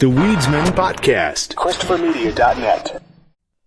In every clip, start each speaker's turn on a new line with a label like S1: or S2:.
S1: The Weedsman Podcast.
S2: ChristopherMedia.net.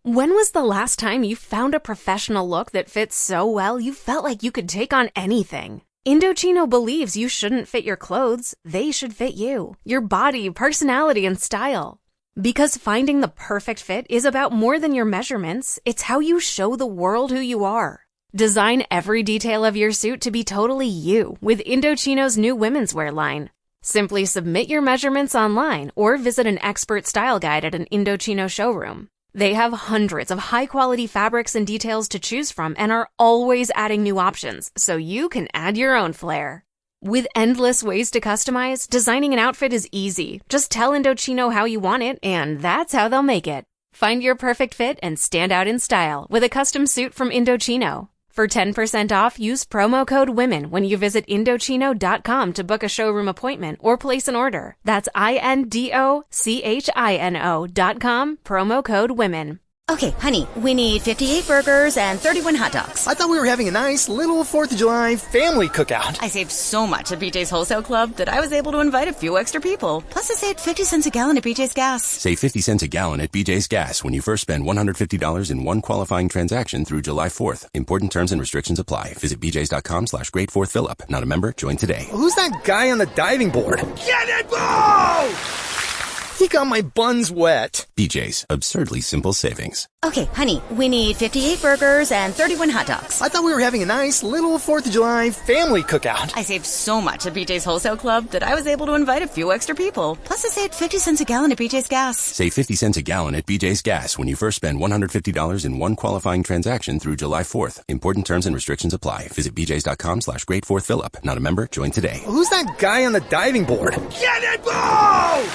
S3: When was the last time you found a professional look that fits so well you felt like you could take on anything? Indochino believes you shouldn't fit your clothes, they should fit you, your body, personality, and style. Because finding the perfect fit is about more than your measurements, it's how you show the world who you are. Design every detail of your suit to be totally you with Indochino's new women's wear line. Simply submit your measurements online or visit an expert style guide at an Indochino showroom. They have hundreds of high-quality fabrics and details to choose from and are always adding new options, so you can add your own flair. With endless ways to customize, designing an outfit is easy. Just tell Indochino how you want it, and that's how they'll make it. Find your perfect fit and stand out in style with a custom suit from Indochino. For 10% off, use promo code WOMEN when you visit Indochino.com to book a showroom appointment or place an order. That's INDOCHINO.com, promo code WOMEN.
S4: Okay, honey, we need 58 burgers and 31 hot dogs.
S5: I thought we were having a nice little 4th of July family cookout.
S4: I saved so much at BJ's Wholesale Club that I was able to invite a few extra people. Plus, I saved 50 cents a gallon at BJ's Gas.
S6: Save 50 cents a gallon at BJ's Gas when you first spend $150 in one qualifying transaction through July 4th. Important terms and restrictions apply. Visit bjs.com/great4thfillup. Not a member? Join today.
S5: Who's that guy on the diving board? Get it, Bo! He got my buns wet.
S6: BJ's. Absurdly simple savings.
S4: Okay, honey, we need 58 burgers and 31 hot dogs.
S5: I thought we were having a nice little 4th of July family cookout.
S4: I saved so much at BJ's Wholesale Club that I was able to invite a few extra people. Plus, I saved 50 cents a gallon at BJ's Gas.
S6: Save 50 cents a gallon at BJ's Gas when you first spend $150 in one qualifying transaction through July 4th. Important terms and restrictions apply. Visit bjs.com/great4thfillup. Not a member? Join today.
S5: Who's that guy on the diving board? Get it, Bo!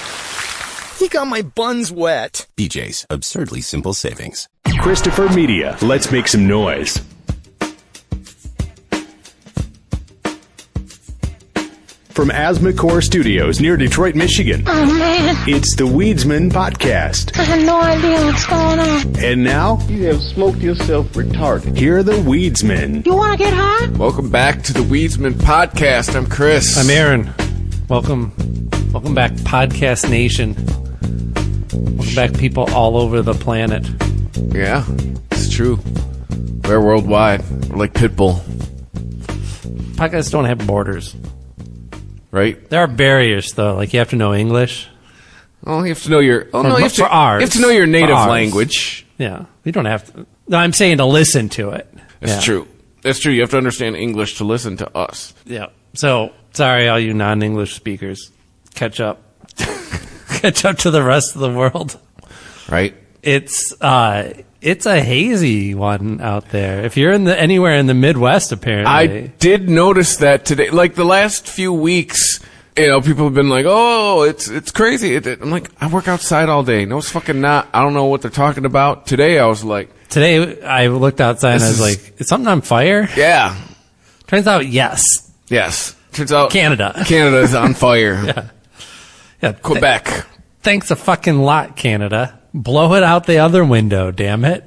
S5: He got my buns wet.
S6: BJ's. Absurdly simple savings.
S1: Christopher Media. Let's make some noise. From Asthma Core Studios near Detroit, Michigan.
S7: Oh, man.
S1: It's the Weedsman Podcast.
S7: I have no idea what's going on.
S1: And now,
S8: you have smoked yourself retarded.
S1: Here are the Weedsmen.
S7: You want to get high?
S8: Welcome back to the Weedsman Podcast. I'm Chris.
S9: I'm Aaron. Welcome back, Podcast Nation. Welcome back, people all over the planet.
S8: Yeah, it's true. We're worldwide. We're like Pitbull.
S9: Podcasts don't have borders.
S8: Right?
S9: There are barriers, though. Like, you have to know English.
S8: Oh, you have to know your... Oh, no,
S9: you have to
S8: know your native language.
S9: Yeah. You don't have to... No, I'm saying to listen to it.
S8: That's true. That's true. You have to understand English to listen to us.
S9: Yeah. So, sorry, all you non-English speakers. Catch up. Catch up to the rest of the world.
S8: Right?
S9: It's a hazy one out there. If you're anywhere in the Midwest, apparently.
S8: I did notice that today. Like the last few weeks, people have been like, "Oh, it's crazy." I'm like, I work outside all day. No, it's fucking not. I don't know what they're talking about. Today, I was like,
S9: I looked outside and I was like, "Is something on fire?"
S8: Yeah.
S9: Turns out, yes.
S8: Turns out, Canada is on fire.
S9: Yeah.
S8: Quebec.
S9: Thanks a fucking lot, Canada. Blow it out the other window, damn it.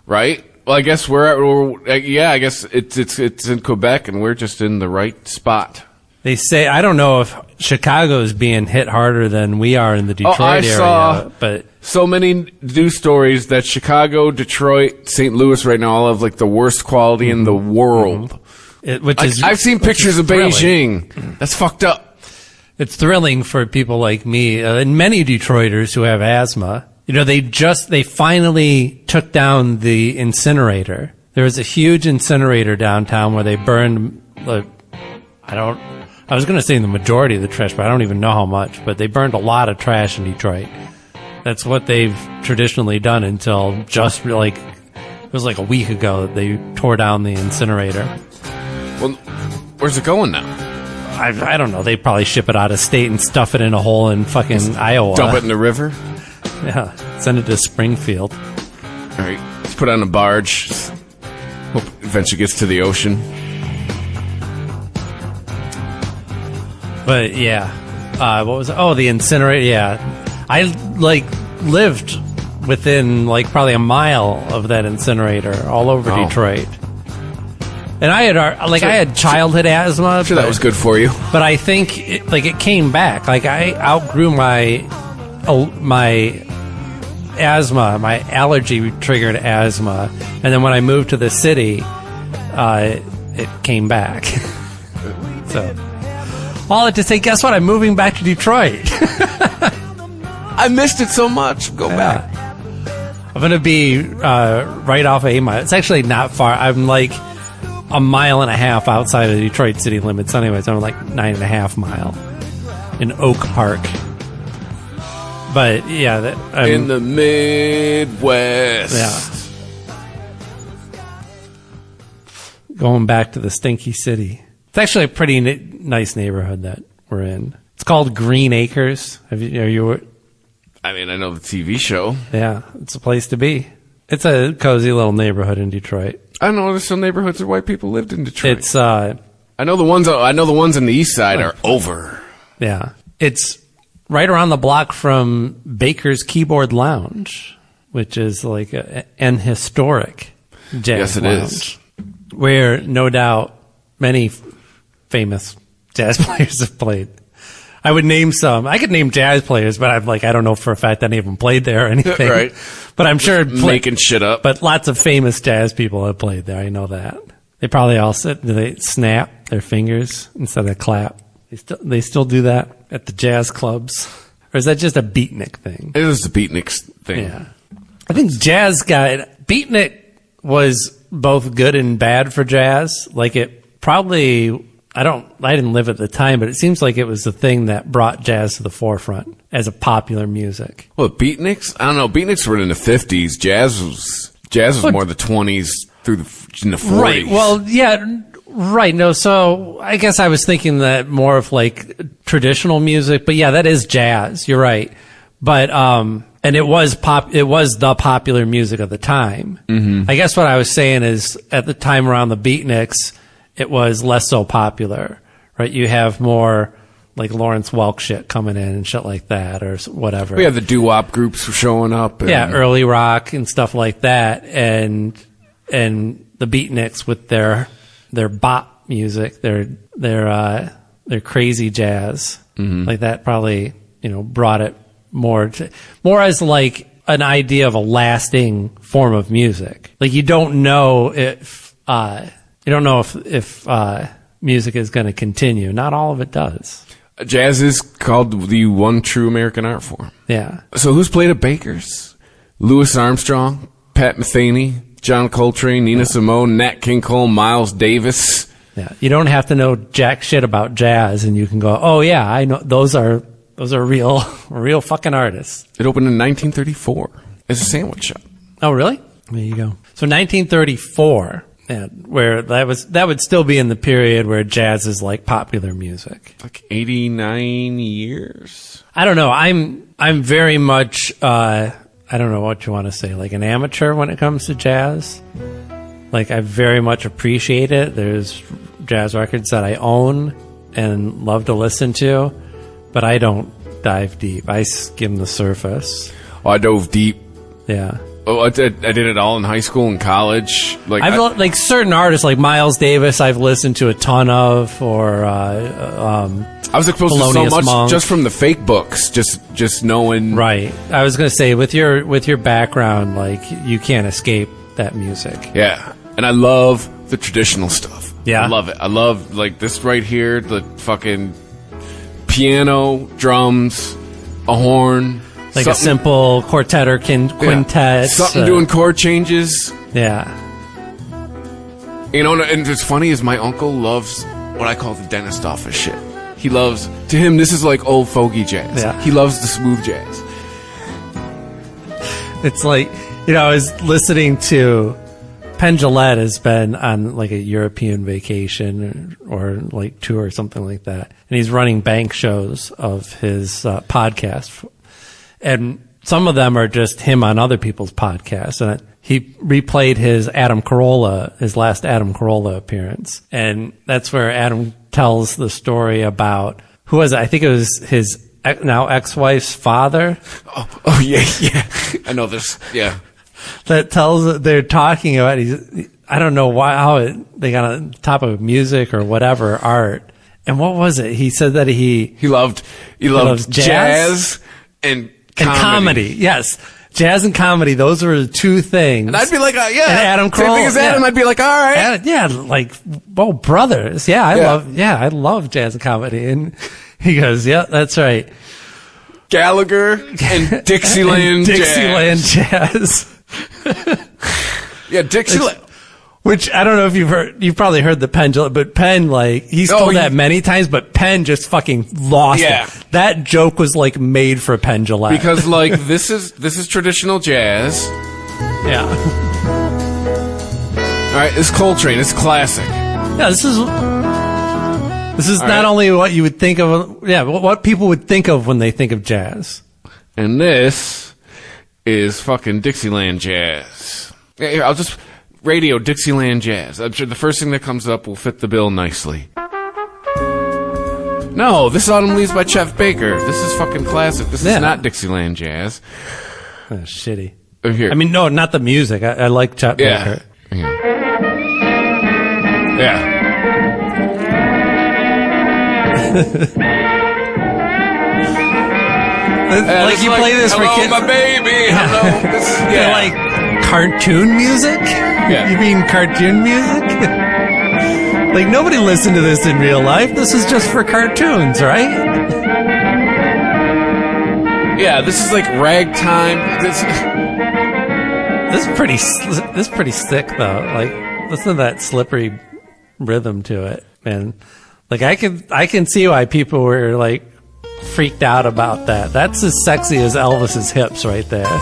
S8: Right? Well, I guess I guess it's in Quebec and we're just in the right spot.
S9: They say, I don't know if Chicago is being hit harder than we are in the Detroit area.
S8: Saw
S9: but
S8: so many news stories that Chicago, Detroit, St. Louis right now all have like the worst quality in the world. I've seen pictures of Beijing. That's fucked up.
S9: It's thrilling for people like me and many Detroiters who have asthma. They finally took down the incinerator. There was a huge incinerator downtown where they burned, I was going to say the majority of the trash, but I don't even know how much. But they burned a lot of trash in Detroit. That's what they've traditionally done until just it was like a week ago that they tore down the incinerator.
S8: Well, where's it going now?
S9: I don't know. They probably ship it out of state and stuff it in a hole in fucking Iowa.
S8: Dump it in the river?
S9: Yeah. Send it to Springfield.
S8: All right. Let's put it on a barge. Hope it eventually gets to the ocean.
S9: But, yeah. What was it? Oh, the incinerator. Yeah. I, lived within, probably a mile of that incinerator all over Detroit. And I had childhood asthma.
S8: I'm sure that was good for you.
S9: But I think it came back. I outgrew my my asthma, my allergy triggered asthma, and then when I moved to the city, it came back. So, all that to say, guess what? I'm moving back to Detroit.
S8: I missed it so much. Go back.
S9: I'm going to be right off of 8 Mile. It's actually not far. I'm like a mile and a half outside of the Detroit city limits anyways. I'm like 9.5 mile in Oak Park. But, yeah.
S8: In the Midwest.
S9: Yeah. Going back to the stinky city. It's actually a pretty nice neighborhood that we're in. It's called Green Acres. I know
S8: the TV show.
S9: Yeah, it's a place to be. It's a cozy little neighborhood in Detroit.
S8: I know there's some neighborhoods where white people lived in Detroit.
S9: It's
S8: I know the ones on the east side are over.
S9: Yeah. It's right around the block from Baker's Keyboard Lounge, which is like an historic jazz lounge.
S8: Is.
S9: Where no doubt many famous jazz players have played. I would name some. I could name jazz players, but I'm like, I don't know for a fact any of them played there or anything.
S8: Right.
S9: But I'm sure
S8: making shit up.
S9: But lots of famous jazz people have played there. I know that. They probably all they snap their fingers instead of clap. They still do that at the jazz clubs. Or is that just a beatnik thing?
S8: It is the beatnik thing.
S9: Yeah. I think beatnik was both good and bad for jazz. Like it probably, I didn't live at the time, but it seems like it was the thing that brought jazz to the forefront as a popular music.
S8: Well, beatniks? I don't know. Beatniks were in the 50s. Jazz was more the 20s through the 40s.
S9: Right. Well, yeah. Right. No. So I guess I was thinking that more of like traditional music, but yeah, that is jazz. You're right. But, and it was the popular music of the time. Mm-hmm. I guess what I was saying is at the time around the beatniks, it was less so popular, right? You have more like Lawrence Welk shit coming in and shit like that or whatever.
S8: We have the doo-wop groups showing up.
S9: Yeah, early rock and stuff like that. And the beatniks with their bop music, their crazy jazz, like that probably, brought it more as like an idea of a lasting form of music. Like you don't know if music is going to continue. Not all of it does.
S8: Jazz is called the one true American art form.
S9: Yeah.
S8: So who's played at Baker's? Louis Armstrong, Pat Metheny, John Coltrane, Nina Simone, Nat King Cole, Miles Davis.
S9: Yeah. You don't have to know jack shit about jazz and you can go, oh yeah, I know those are real fucking artists.
S8: It opened in 1934 as a sandwich shop.
S9: Oh, really? There you go. So 1934, yeah, where that would still be in the period where jazz is like popular music.
S8: Like 89 years?
S9: I don't know. I'm very much, I don't know what you want to say, like an amateur when it comes to jazz. Like I very much appreciate it. There's jazz records that I own and love to listen to. But I don't dive deep. I skim the surface.
S8: Oh, I dove deep.
S9: Yeah.
S8: Oh, I did it all in high school and college.
S9: Like certain artists, like Miles Davis, I've listened to a ton of, or
S8: I was exposed to so much Monk. Just from the fake books, just knowing.
S9: Right. I was going to say with your background, like you can't escape that music.
S8: Yeah, and I love the traditional stuff.
S9: Yeah,
S8: I love it. I love like this right here, the fucking piano, drums, a horn.
S9: Like a simple quartet or quintet.
S8: Yeah. Something doing chord changes.
S9: Yeah.
S8: And what's funny is my uncle loves what I call the dentist office shit. To him, this is like old fogey jazz.
S9: Yeah.
S8: He loves the smooth jazz.
S9: It's like, I was listening to Penn Jillette has been on like a European vacation or like tour or something like that. And he's running bank shows of his podcast. And some of them are just him on other people's podcasts. And he replayed his last Adam Carolla appearance. And that's where Adam tells the story about, who was it? I think it was his now ex-wife's father.
S8: Oh yeah. I know this. Yeah.
S9: They're talking about, I don't know how they got on top of music or whatever, art. And what was it? He said that he
S8: loved jazz and
S9: And comedy, yes. Jazz and comedy, those were the two things.
S8: And I'd be like, yeah.
S9: And Adam Kroll.
S8: Same thing as Adam, I'd be like, all right.
S9: Yeah, like, oh, brothers. Yeah, I love jazz and comedy. And he goes, yeah, that's right.
S8: Gallagher and Dixieland
S9: Jazz.
S8: Yeah, Dixieland.
S9: Which, I don't know if you've probably heard the Penn, but Penn, like, he's told that many times, but Penn just fucking lost it. That joke was, like, made for Penn Jillette.
S8: Because, like, this is traditional jazz.
S9: Yeah.
S8: All right, this Coltrane, it's classic.
S9: Yeah, this is not only what you would think of, what people would think of when they think of jazz.
S8: And this is fucking Dixieland jazz. Yeah, here, I'll just... Radio Dixieland Jazz. I'm sure the first thing that comes up will fit the bill nicely. No, this is Autumn Leaves by Chet Baker. This is fucking classic. This is not Dixieland Jazz.
S9: Oh, shitty.
S8: Here.
S9: I mean, no, not the music. I like Chet Baker.
S8: Yeah.
S9: Like you play this for kids.
S8: Hello, my baby. Hello.
S9: Like cartoon music?
S8: Yeah.
S9: You mean cartoon music? Like nobody listened to this in real life. This is just for cartoons, right?
S8: Yeah, this is like ragtime. This
S9: is pretty sick though. Like listen to that slippery rhythm to it, man. Like I can see why people were like freaked out about that. That's as sexy as Elvis's hips right there.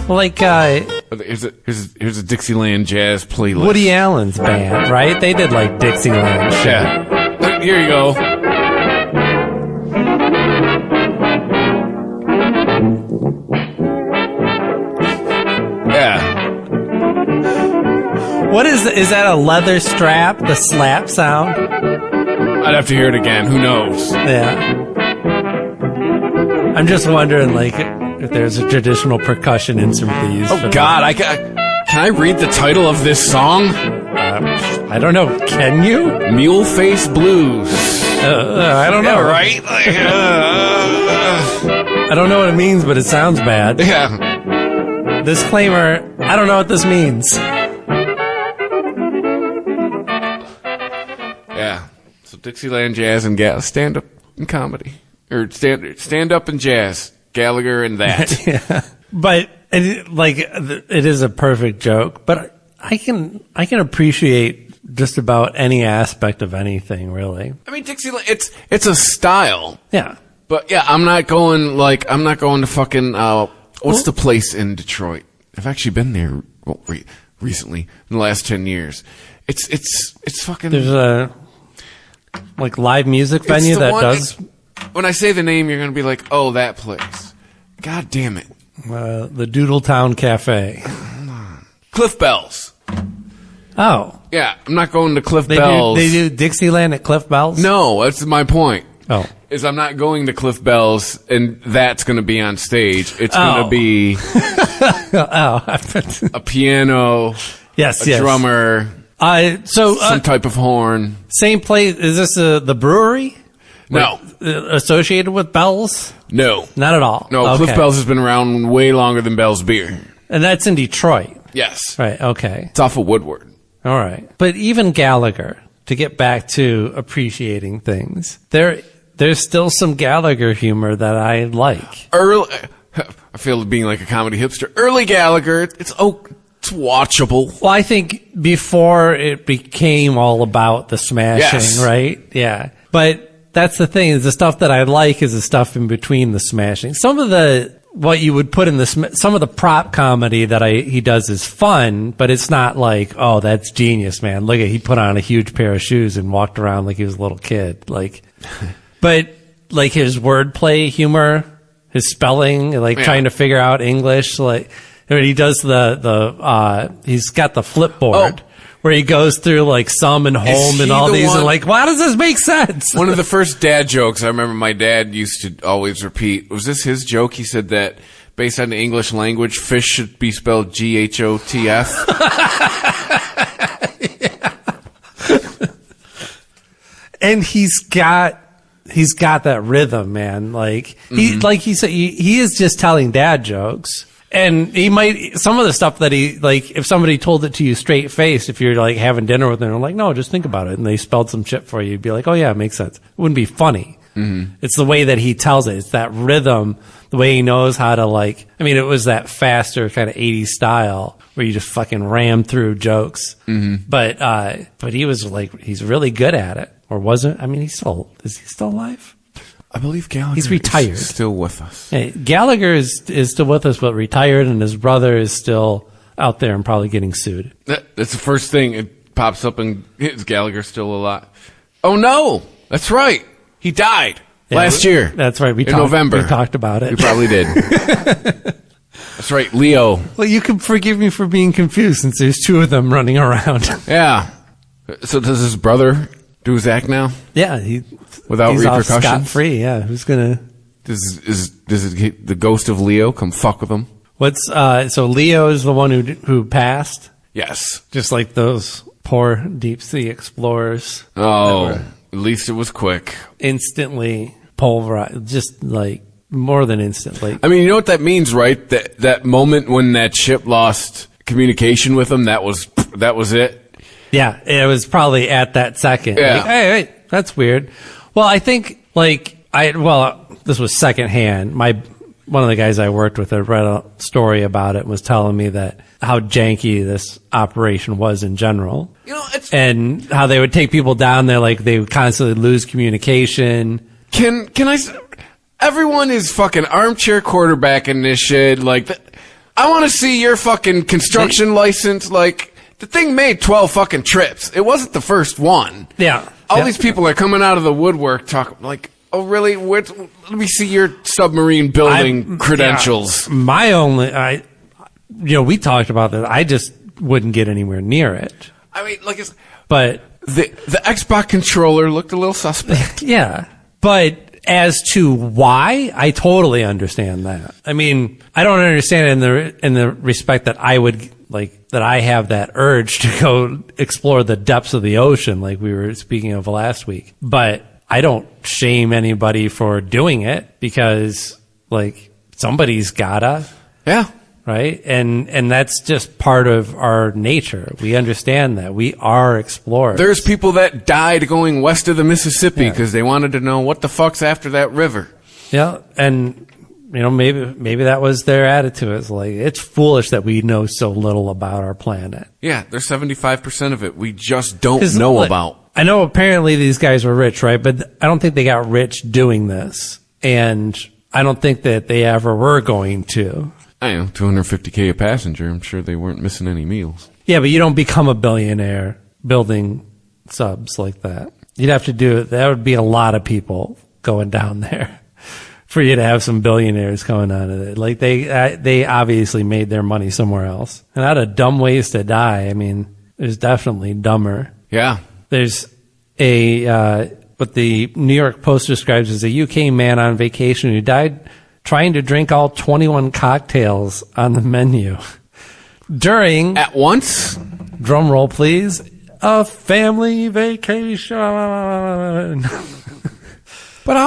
S9: Like,
S8: here's a Dixieland Jazz playlist.
S9: Woody Allen's band, right? They did like Dixieland shit.
S8: Yeah. Here you go.
S9: Yeah. What is that a leather strap? The slap sound?
S8: I'd have to hear it again. Who knows?
S9: Yeah. I'm just wondering, like, if there's a traditional percussion instrument they use.
S8: Oh God, can I read the title of this song?
S9: I don't know. Can you?
S8: Mule Face Blues.
S9: I don't know.
S8: Yeah, right?
S9: I don't know what it means, but it sounds bad.
S8: Yeah.
S9: Disclaimer, I don't know what this means.
S8: Yeah. So Dixieland Jazz and stand-up and comedy. Or stand-up and jazz. Gallagher and that.
S9: Yeah. But it is a perfect joke, but I can appreciate just about any aspect of anything, really.
S8: I mean, Dixieland, it's a style.
S9: Yeah.
S8: But yeah, I'm not going to fucking what's the place in Detroit? I've actually been there recently in the last 10 years. It's fucking.
S9: There's a like live music venue that does.
S8: When I say the name, you're going to be like, "Oh, that place." God damn it.
S9: The Doodletown Cafe.
S8: Cliff Bell's.
S9: Oh.
S8: Yeah, I'm not going to Cliff Bell's.
S9: They do Dixieland at Cliff Bell's?
S8: No, that's my point.
S9: Oh.
S8: Is I'm not going to Cliff Bell's and that's going to be on stage. It's going to be a piano, a drummer, some type of horn.
S9: Same place. Is this the brewery?
S8: No.
S9: Associated with Bell's?
S8: No.
S9: Not at all?
S8: No,
S9: okay.
S8: Cliff Bell's has been around way longer than Bell's Beer.
S9: And that's in Detroit?
S8: Yes.
S9: Right, okay.
S8: It's off of Woodward.
S9: All right. But even Gallagher, to get back to appreciating things, there's still some Gallagher humor that I like.
S8: I feel being like a comedy hipster. Early Gallagher, it's watchable.
S9: Well, I think before it became all about the smashing, right? Yeah. But that's the thing, is the stuff that I like is the stuff in between the smashing. Some of what you would put in some of the prop comedy that he does is fun, but it's not like, oh, that's genius, man. Look he put on a huge pair of shoes and walked around like he was a little kid. Like, but like his wordplay humor, his spelling, like trying to figure out English, like when he does he's got the flipboard. Where he goes through like some and home and all these and like, why does this make sense?
S8: One of the first dad jokes I remember my dad used to always repeat. Was this his joke? He said that based on the English language, fish should be spelled Ghotf.
S9: Yeah. and he's got that rhythm, man. Like he said, he is just telling dad jokes. And he might, some of the stuff that he, like, if somebody told it to you straight face, if you're like having dinner with them, I'm like, no, just think about it. And they spelled some shit for you. You'd be like, oh yeah, it makes sense. It wouldn't be funny. It's the way that he tells it. It's that rhythm, the way he knows how to, like, I mean, it was that faster kind of 80s style where you just fucking ram through jokes. But he was like, he's really good at it. Or wasn't? I mean, is he still alive?
S8: I believe Gallagher
S9: he's retired.
S8: Is still with us.
S9: Hey, Gallagher is still with us, but retired, and his brother is still out there and probably getting sued.
S8: That's the first thing. It pops up, and is Gallagher still alive? Oh, no. That's right. He died last year.
S9: That's right.
S8: In November.
S9: We talked about it.
S8: We probably did. That's right. Leo.
S9: Well, you can forgive me for being confused since there's two of them running around.
S8: Yeah. So does his brother do his act now?
S9: Yeah.
S8: Without
S9: he's
S8: repercussions?
S9: Scot-free, yeah. Who's gonna...
S8: Does the ghost of Leo come fuck with him?
S9: So Leo is the one who passed?
S8: Yes.
S9: Just like those poor deep sea explorers.
S8: Oh, at least it was quick.
S9: Instantly pulverized, just like more than instantly.
S8: I mean, you know what that means, right? That moment when that ship lost communication with them, that was it.
S9: Yeah, it was probably at that second.
S8: Yeah.
S9: Like, hey, wait, that's weird. Well, I think this was secondhand. One of the guys I worked with had read a story about it and was telling me that how janky this operation was in general.
S8: You know,
S9: and how they would take people down there, like they would constantly lose communication.
S8: Can I? Everyone is fucking armchair quarterbacking this shit. Like, I want to see your fucking construction license. Like, the thing made 12 fucking trips. It wasn't the first one.
S9: Yeah.
S8: All these people are coming out of the woodwork talking like, oh, really? Let me see your submarine building credentials.
S9: Yeah, we talked about that. I just wouldn't get anywhere near it.
S8: I mean, like,
S9: but
S8: the Xbox controller looked a little suspect.
S9: Yeah, but as to why, I totally understand that. I mean, I don't understand it in the respect that I would that I have that urge to go explore the depths of the ocean, like we were speaking of last week. But I don't shame anybody for doing it because, like, somebody's gotta.
S8: Yeah.
S9: Right? And that's just part of our nature. We understand that. We are explorers.
S8: There's people that died going west of the Mississippi because they wanted to know what the fuck's after that river.
S9: Yeah. And, maybe that was their attitude. It's like, it's foolish that we know so little about our planet.
S8: Yeah, there's 75% of it we just don't know about.
S9: I know apparently these guys were rich, right? But I don't think they got rich doing this. And I don't think that they ever were going to.
S8: I know, $250K a passenger. I'm sure they weren't missing any meals.
S9: Yeah, but you don't become a billionaire building subs like that. You'd have to do it. That would be a lot of people going down there for you to have some billionaires coming out of it. Like, they obviously made their money somewhere else. And out of dumb ways to die, I mean, there's definitely dumber.
S8: Yeah.
S9: There's what the New York Post describes as a UK man on vacation who died trying to drink all 21 cocktails on the menu during...
S8: At once?
S9: Drum roll, please. A family vacation.
S8: But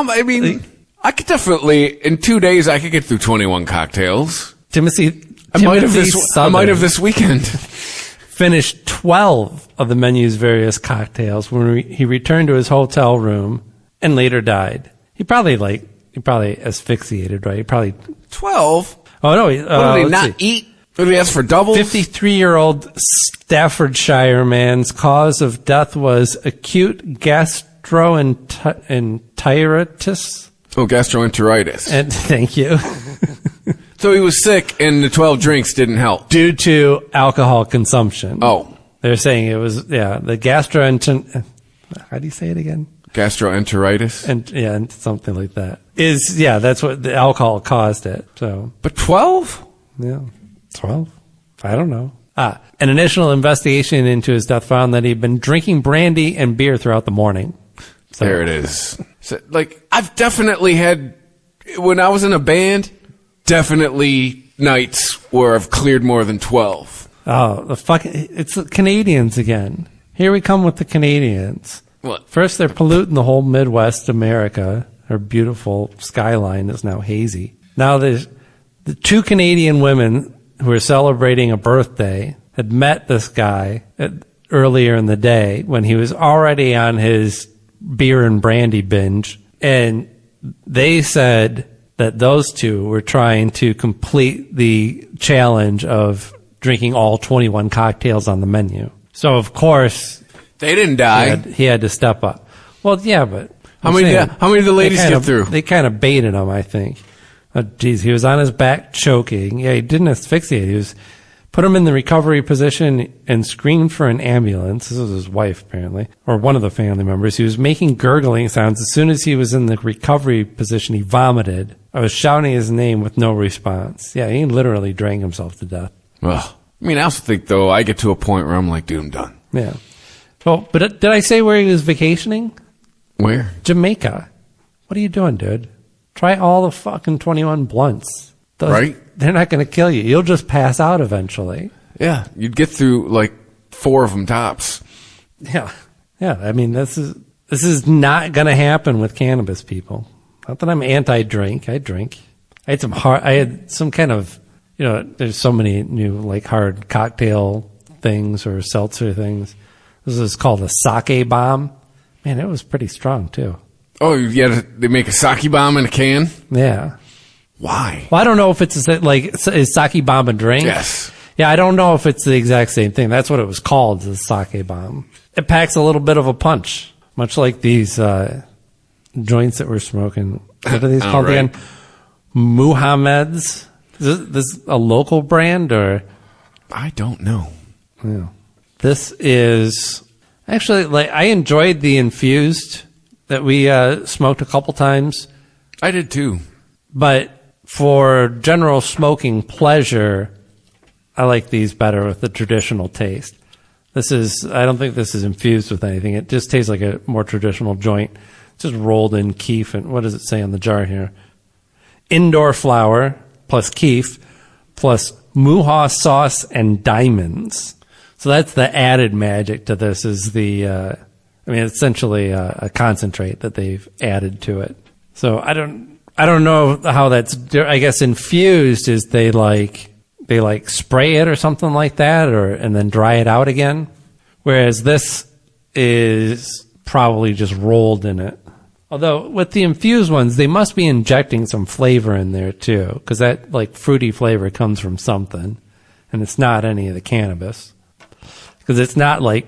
S8: I could definitely, in 2 days, I could get through 21 cocktails. I might have this weekend.
S9: Finished 12 of the menu's various cocktails when he returned to his hotel room and later died. He probably asphyxiated, right? He probably
S8: 12.
S9: Oh no!
S8: What did he not eat? Did he ask for doubles?
S9: 53-year-old Staffordshire man's cause of death was acute gastroenteritis.
S8: Oh, gastroenteritis.
S9: And thank you.
S8: So he was sick, and the 12 drinks didn't help
S9: due to alcohol consumption.
S8: Oh,
S9: they're saying it was the gastroenteritis. How do you say it again?
S8: Gastroenteritis,
S9: and something like that. That's what the alcohol caused it. So,
S8: but 12?
S9: Yeah, 12. I don't know. An initial investigation into his death found that he'd been drinking brandy and beer throughout the morning. So,
S8: there it is. So, I've definitely had, when I was in a band, definitely nights where I've cleared more than 12.
S9: Oh, it's the Canadians again. Here we come with the Canadians.
S8: What?
S9: First, they're polluting the whole Midwest America. Her beautiful skyline is now hazy. Now there's the 2 Canadian women who are celebrating a birthday had met this guy earlier in the day when he was already on his beer and brandy binge. And they said that those two were trying to complete the challenge of drinking all 21 cocktails on the menu. So, of course,
S8: they didn't die.
S9: He had to step up. Well, yeah, but
S8: how many did the ladies get through?
S9: They kind of baited him, I think. Oh, geez, he was on his back choking. Yeah, he didn't asphyxiate. He was put him in the recovery position and screamed for an ambulance. This was his wife, apparently, or one of the family members. He was making gurgling sounds. As soon as he was in the recovery position, he vomited. I was shouting his name with no response. Yeah, he literally drank himself to death.
S8: Well, I mean, I also think, though, I get to a point where I'm like, dude, I'm done.
S9: Yeah. Well, but did I say where he was vacationing?
S8: Where?
S9: Jamaica. What are you doing, dude? Try all the fucking 21 blunts.
S8: Right?
S9: They're not going to kill you. You'll just pass out eventually.
S8: Yeah, you'd get through like 4 of them tops.
S9: Yeah. Yeah, I mean, this is not going to happen with cannabis, people. Not that I'm anti-drink. I drink. I had some kind of, there's so many new like hard cocktail things or seltzer things. This is called a sake bomb. Man, it was pretty strong too.
S8: Oh, yeah, they make a sake bomb in a can?
S9: Yeah.
S8: Why?
S9: Well, I don't know if it's is sake bomb a drink?
S8: Yes.
S9: Yeah, I don't know if it's the exact same thing. That's what it was called, the sake bomb. It packs a little bit of a punch, much like these joints that we're smoking. What are these called again? Muhammad's? Is this a local brand or?
S8: I don't know.
S9: Yeah. This is actually I enjoyed the infused that we smoked a couple times.
S8: I did too.
S9: But for general smoking pleasure, I like these better with the traditional taste. I don't think this is infused with anything. It just tastes like a more traditional joint. It's just rolled in keef. And what does it say on the jar here? Indoor flower plus keef plus muha sauce and diamonds. So that's the added magic to this is essentially a concentrate that they've added to it. So I don't know how that's, I guess infused is they spray it or something like that and then dry it out again. Whereas this is probably just rolled in it. Although with the infused ones, they must be injecting some flavor in there too. Because that like fruity flavor comes from something. And it's not any of the cannabis. Because it's not like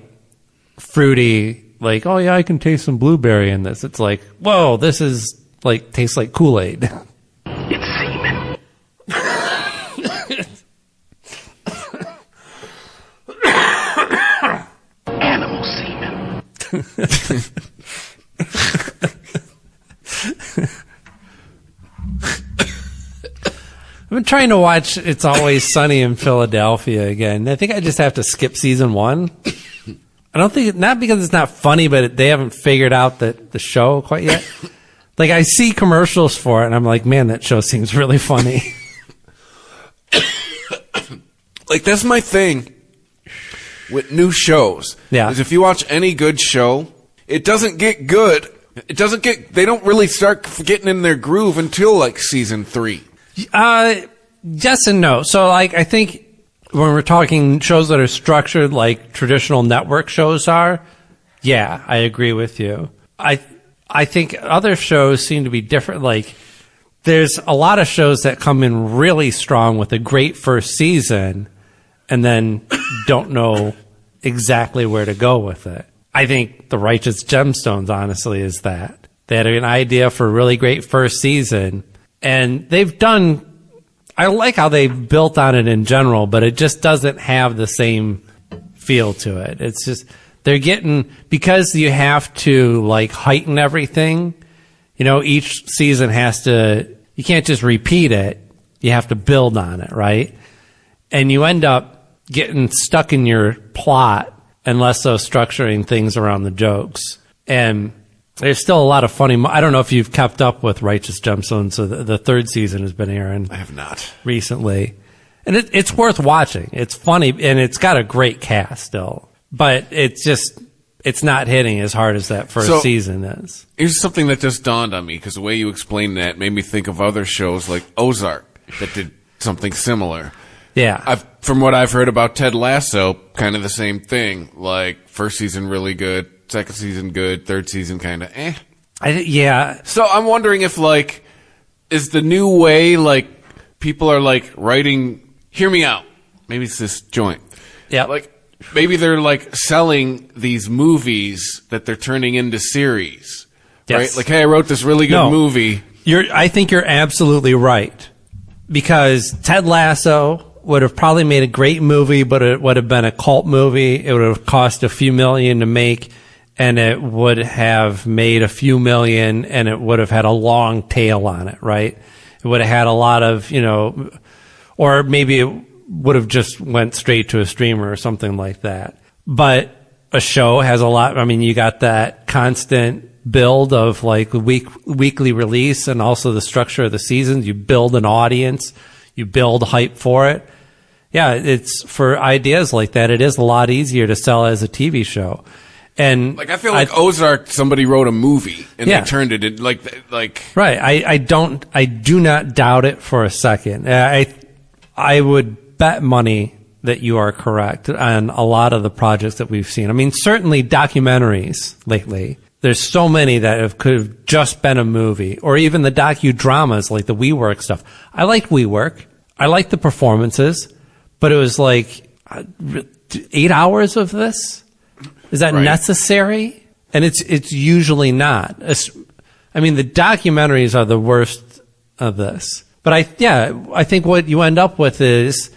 S9: fruity, like, oh yeah, I can taste some blueberry in this. It's like, whoa, this is like, tastes like Kool-Aid.
S2: It's semen. Animal semen.
S9: I've been trying to watch It's Always Sunny in Philadelphia again. I think I just have to skip season 1. I don't think, not because it's not funny, but they haven't figured out the show quite yet. Like, I see commercials for it, and I'm like, man, that show seems really funny.
S8: Like, that's my thing with new shows.
S9: Yeah.
S8: Is if you watch any good show, it doesn't get good. They don't really start getting in their groove until, like, season 3.
S9: Yes and no. So, like, I think when we're talking shows that are structured like traditional network shows are, yeah, I agree with you. I think other shows seem to be different. Like, there's a lot of shows that come in really strong with a great first season and then don't know exactly where to go with it. I think The Righteous Gemstones, honestly, is that. They had an idea for a really great first season, and I like how they've built on it in general, but it just doesn't have the same feel to it. It's just, because you have to, like, heighten everything, each season you can't just repeat it, you have to build on it, right? And you end up getting stuck in your plot and less so structuring things around the jokes. And there's still a lot of funny. I don't know if you've kept up with Righteous Gemstones. So the third season has been airing.
S8: I have not
S9: recently, and it's worth watching. It's funny and it's got a great cast still, but it's just it's not hitting as hard as that first season is.
S8: Here's something that just dawned on me, because the way you explained that made me think of other shows like Ozark that did something similar.
S9: Yeah.
S8: From what I've heard about Ted Lasso, kind of the same thing. Like, first season really good, second season good, third season kind of eh.
S9: Yeah.
S8: So I'm wondering if, like, is the new way, like, people are, like, writing, hear me out. Maybe it's this joint.
S9: Yeah.
S8: Like, maybe they're, like, selling these movies that they're turning into series.
S9: Yes.
S8: Right? Like, hey, I wrote this really good movie.
S9: I think you're absolutely right. Because Ted Lasso would have probably made a great movie, but it would have been a cult movie. It would have cost a few million to make, and it would have made a few million, and it would have had a long tail on it, right? It would have had a lot of, or maybe it would have just went straight to a streamer or something like that. But a show has a lot. I mean, you got that constant build of like weekly release, and also the structure of the seasons. You build an audience, you build hype for it. Yeah, it's for ideas like that. It is a lot easier to sell as a TV show. And
S8: like, I feel like Ozark, somebody wrote a movie and they turned it in like
S9: right. I do not doubt it for a second. I would bet money that you are correct on a lot of the projects that we've seen. I mean, certainly documentaries lately. There's so many that could have just been a movie, or even the docudramas like the WeWork stuff. I liked WeWork. I liked the performances, but it was like 8 hours of this. Is that necessary? And it's usually not. I mean, the documentaries are the worst of this. But I think what you end up with is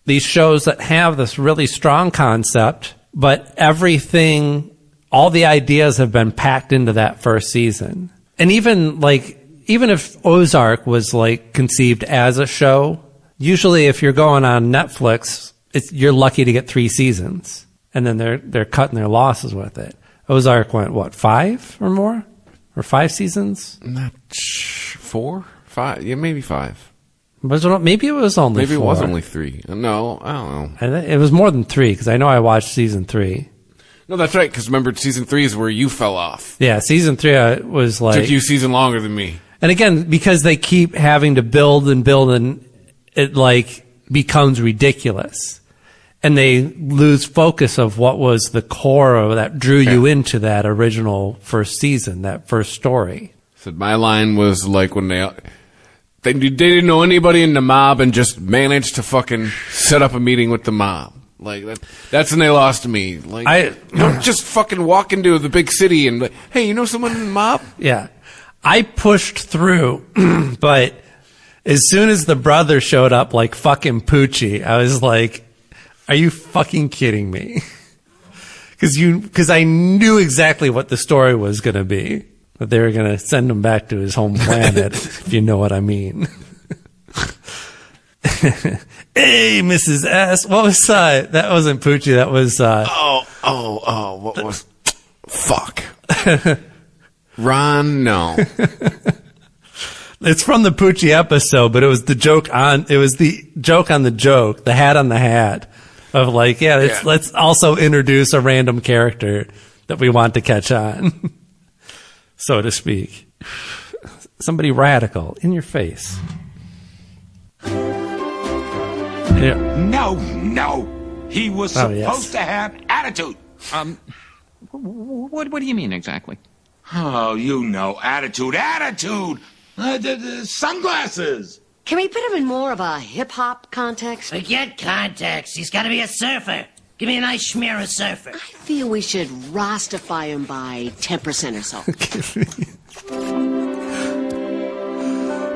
S9: these shows that have this really strong concept, but everything, all the ideas have been packed into that first season. And even if Ozark was like conceived as a show, usually if you're going on Netflix, you're lucky to get 3 seasons. And then they're cutting their losses with it. Ozark went, what, 5 or more? Or 5 seasons?
S8: Not 4? 5? Yeah, maybe 5.
S9: Maybe it was only 4.
S8: Maybe it was only 3. No, I don't know.
S9: It was more than 3, because I know I watched season 3.
S8: No, that's right, because remember, season 3 is where you fell off.
S9: Yeah, season 3 was like...
S8: Took you a season longer than me.
S9: And again, because they keep having to build, and it like becomes ridiculous. And they lose focus of what was the core of that drew you into that original first season, that first story.
S8: So my line was like when they didn't know anybody in the mob and just managed to fucking set up a meeting with the mob. Like that's when they lost me. Like you don't just fucking walk into the big city and like, hey, you know someone in the mob?
S9: Yeah. I pushed through, but as soon as the brother showed up like fucking Poochie, I was like, are you fucking kidding me? Because I knew exactly what the story was going to be. That they were going to send him back to his home planet, if you know what I mean. Hey, Mrs. S. What was that? That wasn't Poochie. That was...
S8: what was... Fuck. Ron, no.
S9: It's from the Poochie episode, but it was the joke on the joke, the hat on the hat. Of like, let's also introduce a random character that we want to catch on, so to speak. Somebody radical in your face. Yeah.
S2: No. He was supposed to have attitude.
S10: What do you mean exactly?
S2: Oh, attitude. The sunglasses.
S11: Can we put him in more of a hip-hop context?
S7: Forget context. He's got to be a surfer. Give me a nice smear of surfer.
S11: I feel we should Rastify him by 10% or so.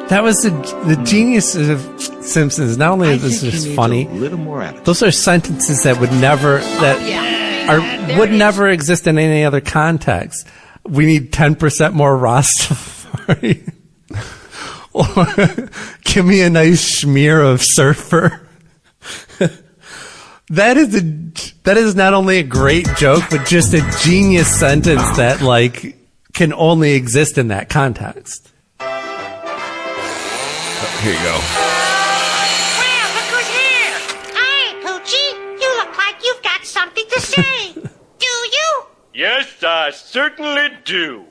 S9: That was the genius of Simpsons. Not only is this funny, those are sentences that would never would never exist in any other context. We need 10% more Rastafari. Or give me a nice smear of surfer. That is not only a great joke, but just a genius sentence that like can only exist in that context.
S8: Here you go.
S7: Well, look who's here. Hi, Poochie. You look like you've got something to say. Do you?
S10: Yes, I certainly do.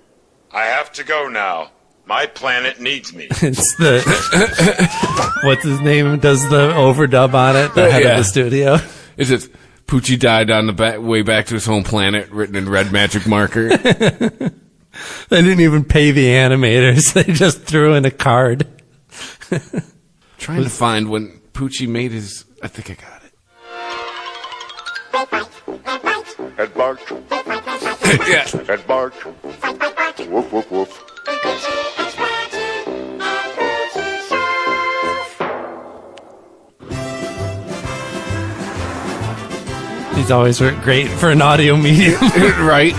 S10: I have to go now. My planet needs me.
S9: It's the what's his name does the overdub on it, the head of the studio.
S8: Is it Poochie died on the way back to his home planet, written in red magic marker?
S9: They didn't even pay the animators. They just threw in a card.
S8: Trying to find when Poochie made his... I think I got it.
S10: Ed bark.
S8: Yeah.
S10: Ed bark. Woof, woof, woof.
S9: He's always great for an audio medium.
S8: Right.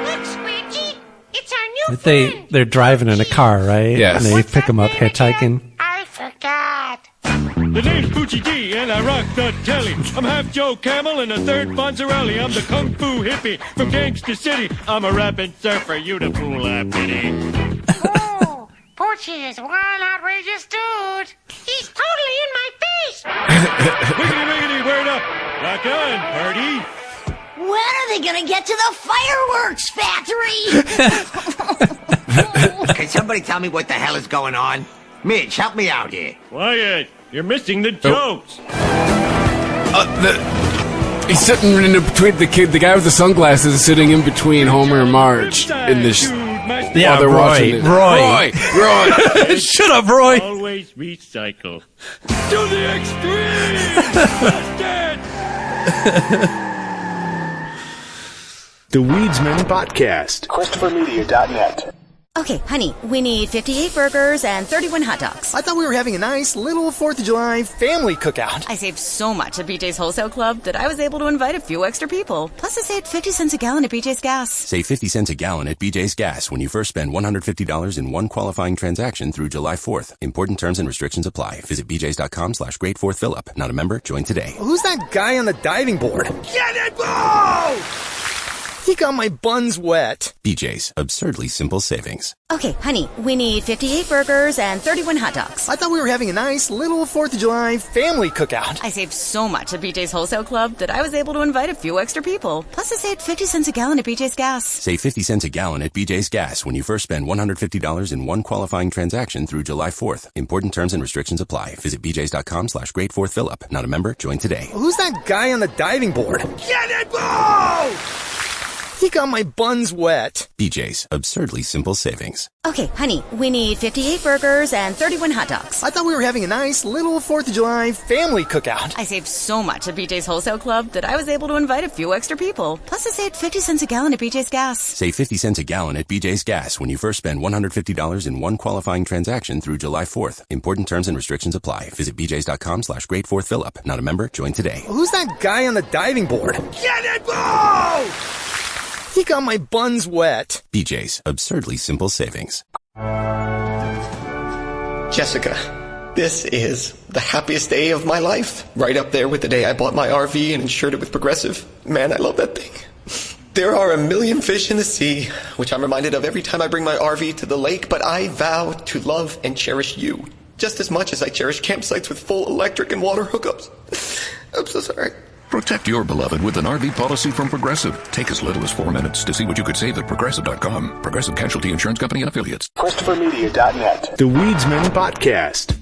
S12: Look, Squidgy, it's our new friend.
S9: They're driving in a car, right?
S8: Yes.
S9: And they pick him up hitchhiking.
S12: I forgot.
S10: The name's Poochie D, and I rock the telly. I'm half Joe Camel and a third Fonzarelli. I'm the Kung Fu hippie from Gangsta City. I'm a rapping surfer, you the fool I pity.
S12: Oh, Poochie is one outrageous dude. He's totally in my face.
S10: Wiggity, wiggity, word up. Rock on, party.
S7: When are they gonna get to the fireworks factory?
S13: Can somebody tell me what the hell is going on? Midge, help me out here.
S10: Quiet. You're missing the jokes.
S8: He's sitting in between the guy with the sunglasses is sitting in between Homer and Marge in this.
S9: Yeah,
S8: they're watching it.
S9: Roy. Shut up, Roy.
S10: Always recycle. To the extreme. Busted.
S1: The Weedsman Podcast. ChristopherMedia.net.
S4: Okay, honey, we need 58 burgers and 31 hot dogs.
S5: I thought we were having a nice little 4th of July family cookout.
S4: I saved so much at BJ's Wholesale Club that I was able to invite a few extra people. Plus, I saved 50 cents a gallon at BJ's Gas.
S6: Save 50 cents a gallon at BJ's Gas when you first spend $150 in one qualifying transaction through July 4th. Important terms and restrictions apply. Visit bjs.com/great4thfillup. Not a member? Join today.
S5: Who's that guy on the diving board?
S10: Get it, bro!
S5: He got my buns wet.
S6: BJ's. Absurdly simple savings.
S4: Okay, honey, we need 58 burgers and 31 hot dogs.
S5: I thought we were having a nice little 4th of July family cookout.
S4: I saved so much at BJ's Wholesale Club that I was able to invite a few extra people. Plus, I saved 50 cents a gallon at BJ's Gas.
S6: Save 50 cents a gallon at BJ's Gas when you first spend $150 in one qualifying transaction through July 4th. Important terms and restrictions apply. Visit bjs.com/great4thfillup. Not a member? Join today.
S5: Who's that guy on the diving board?
S10: Get it, bro!
S5: He got my buns wet.
S6: BJ's. Absurdly simple savings.
S4: Okay, honey, we need 58 burgers and 31 hot dogs.
S5: I thought we were having a nice little 4th of July family cookout.
S4: I saved so much at BJ's Wholesale Club that I was able to invite a few extra people. Plus, I saved 50 cents a gallon at BJ's Gas.
S6: Save 50 cents a gallon at BJ's Gas when you first spend $150 in one qualifying transaction through July 4th. Important terms and restrictions apply. Visit bjs.com/great4thfillup. Not a member? Join today.
S5: Who's that guy on the diving board?
S10: Get it, bro!
S5: He got my buns wet.
S6: BJ's. Absurdly simple savings.
S14: Jessica, this is the happiest day of my life. Right up there with the day I bought my RV and insured it with Progressive. Man, I love that thing. There are a million fish in the sea, which I'm reminded of every time I bring my RV to the lake, but I vow to love and cherish you just as much as I cherish campsites with full electric and water hookups. I'm so sorry.
S15: Protect your beloved with an RV policy from Progressive. Take as little as 4 minutes to see what you could save at Progressive.com. Progressive Casualty Insurance Company and Affiliates.
S1: ChristopherMedia.net. The Weedsman Podcast.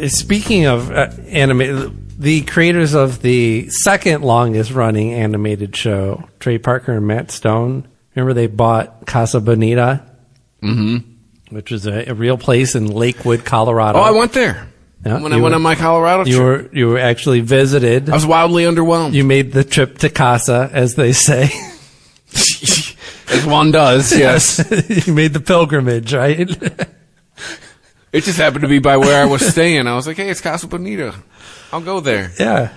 S9: Speaking of animated, the creators of the second longest running animated show, Trey Parker and Matt Stone, remember they bought Casa Bonita?
S8: Mm-hmm.
S9: Which is a real place in Lakewood, Colorado.
S8: Oh, I went there. Yeah, when I went on my Colorado trip.
S9: You were actually visited.
S8: I was wildly underwhelmed.
S9: You made the trip to Casa, as they say.
S8: As one does, yes.
S9: You made the pilgrimage, right?
S8: It just happened to be by where I was staying. I was like, hey, it's Casa Bonita. I'll go there.
S9: Yeah.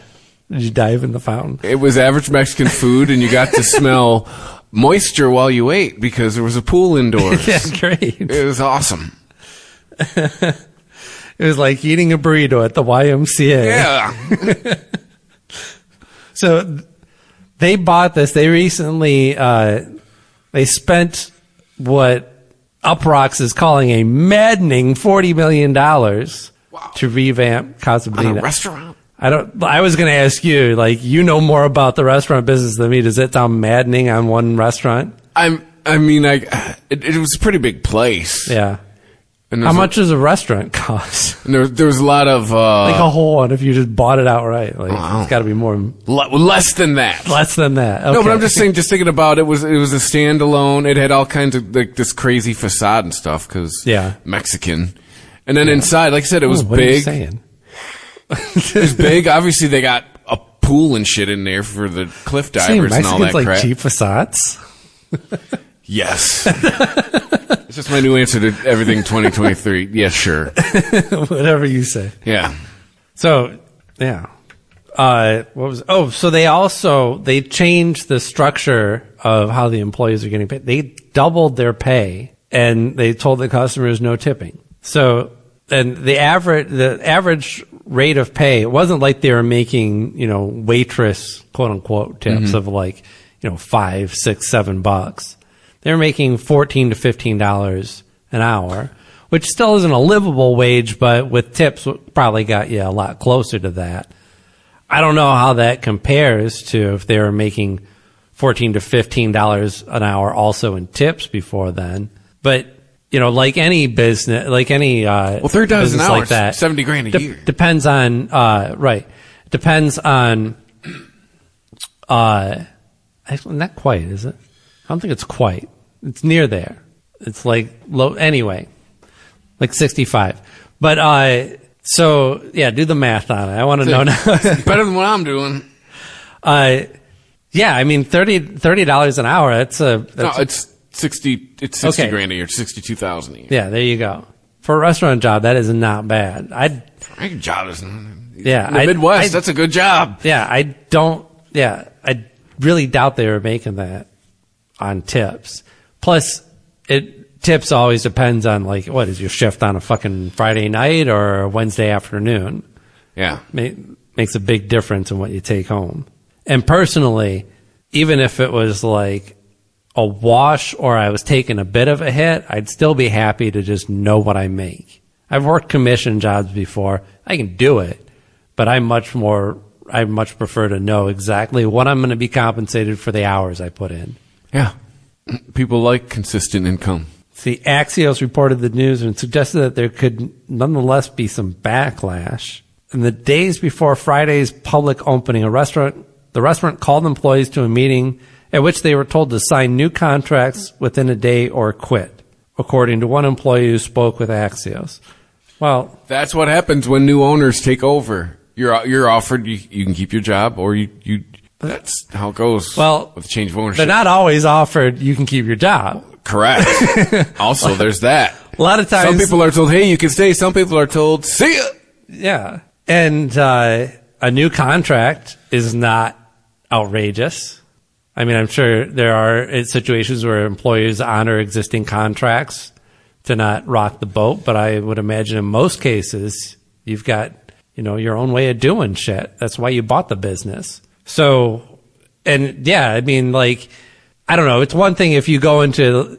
S9: Did you dive in the fountain?
S8: It was average Mexican food, and you got to smell moisture while you ate because there was a pool indoors.
S9: Yeah, great.
S8: It was awesome.
S9: It was like eating a burrito at the YMCA.
S8: Yeah.
S9: So they bought this. They recently they spent what Uproxx is calling a maddening $40 million. to revamp Casa
S8: On
S9: Bonita.
S8: a restaurant?
S9: I was going to ask you, like, you know more about the restaurant business than me. Does it sound maddening on one restaurant?
S8: It was a pretty big place.
S9: Yeah. And how much does a restaurant cost?
S8: And there was a lot of
S9: like a whole one if you just bought it outright. Like it's got to be more
S8: less than that.
S9: Less than that. Okay.
S8: No, but I'm just saying. Just thinking about it was a standalone. It had all kinds of like this crazy facade and stuff because Mexican. And then inside, like I said, it was
S9: what
S8: big.
S9: Are you saying?
S8: It was big. Obviously, they got a pool and shit in there for the cliff divers and all that
S9: like
S8: crap.
S9: Cheap facades.
S8: Yes. It's just my new answer to everything 2023. Yes, sure.
S9: Whatever you say.
S8: Yeah.
S9: So, yeah. So they changed the structure of how the employees are getting paid. They doubled their pay and they told the customers no tipping. So, and the average rate of pay, it wasn't like they were making, waitress quote unquote tips of like, $5, $6, $7. They're making $14 to $15 an hour, which still isn't a livable wage, but with tips probably got you a lot closer to that. I don't know how that compares to if they were making $14 to $15 an hour also in tips before then. But, like any business, like any,
S8: $30 an hour,
S9: like that,
S8: $70,000 a year.
S9: Depends on, right. Depends on, not quite, is it? I don't think it's quite. It's near there. It's like low, anyway, like 65. But, so yeah, do the math on it. I want to know now.
S8: Better than what I'm doing.
S9: Yeah, I mean, $30 an hour. It's
S8: 60. It's $60,000 a year. 62,000 a year.
S9: Yeah, there you go. For a restaurant job, that is not bad.
S8: My job is.
S9: Yeah,
S8: in the Midwest. That's a good job.
S9: Yeah, I really doubt they were making that on tips. Plus, tips always depends on like what is your shift on a fucking Friday night or a Wednesday afternoon.
S8: Yeah,
S9: makes a big difference in what you take home. And personally, even if it was like a wash or I was taking a bit of a hit, I'd still be happy to just know what I make. I've worked commission jobs before. I can do it, but I much prefer to know exactly what I'm going to be compensated for the hours I put in.
S8: Yeah. People like consistent income.
S9: See, Axios reported the news and suggested that there could nonetheless be some backlash. In the days before Friday's public opening, the restaurant called employees to a meeting at which they were told to sign new contracts within a day or quit, according to one employee who spoke with Axios. Well,
S8: that's what happens when new owners take over. You're offered you can keep your job or you that's how it goes.
S9: Well,
S8: with change of ownership.
S9: They're not always offered you can keep your job.
S8: Correct. Also, there's that.
S9: A lot of times,
S8: some people are told, "Hey, you can stay." Some people are told, "See ya."
S9: Yeah, and a new contract is not outrageous. I mean, I'm sure there are situations where employers honor existing contracts to not rock the boat, but I would imagine in most cases you've got your own way of doing shit. That's why you bought the business. So, and yeah, I mean, like, I don't know. It's one thing if you go into,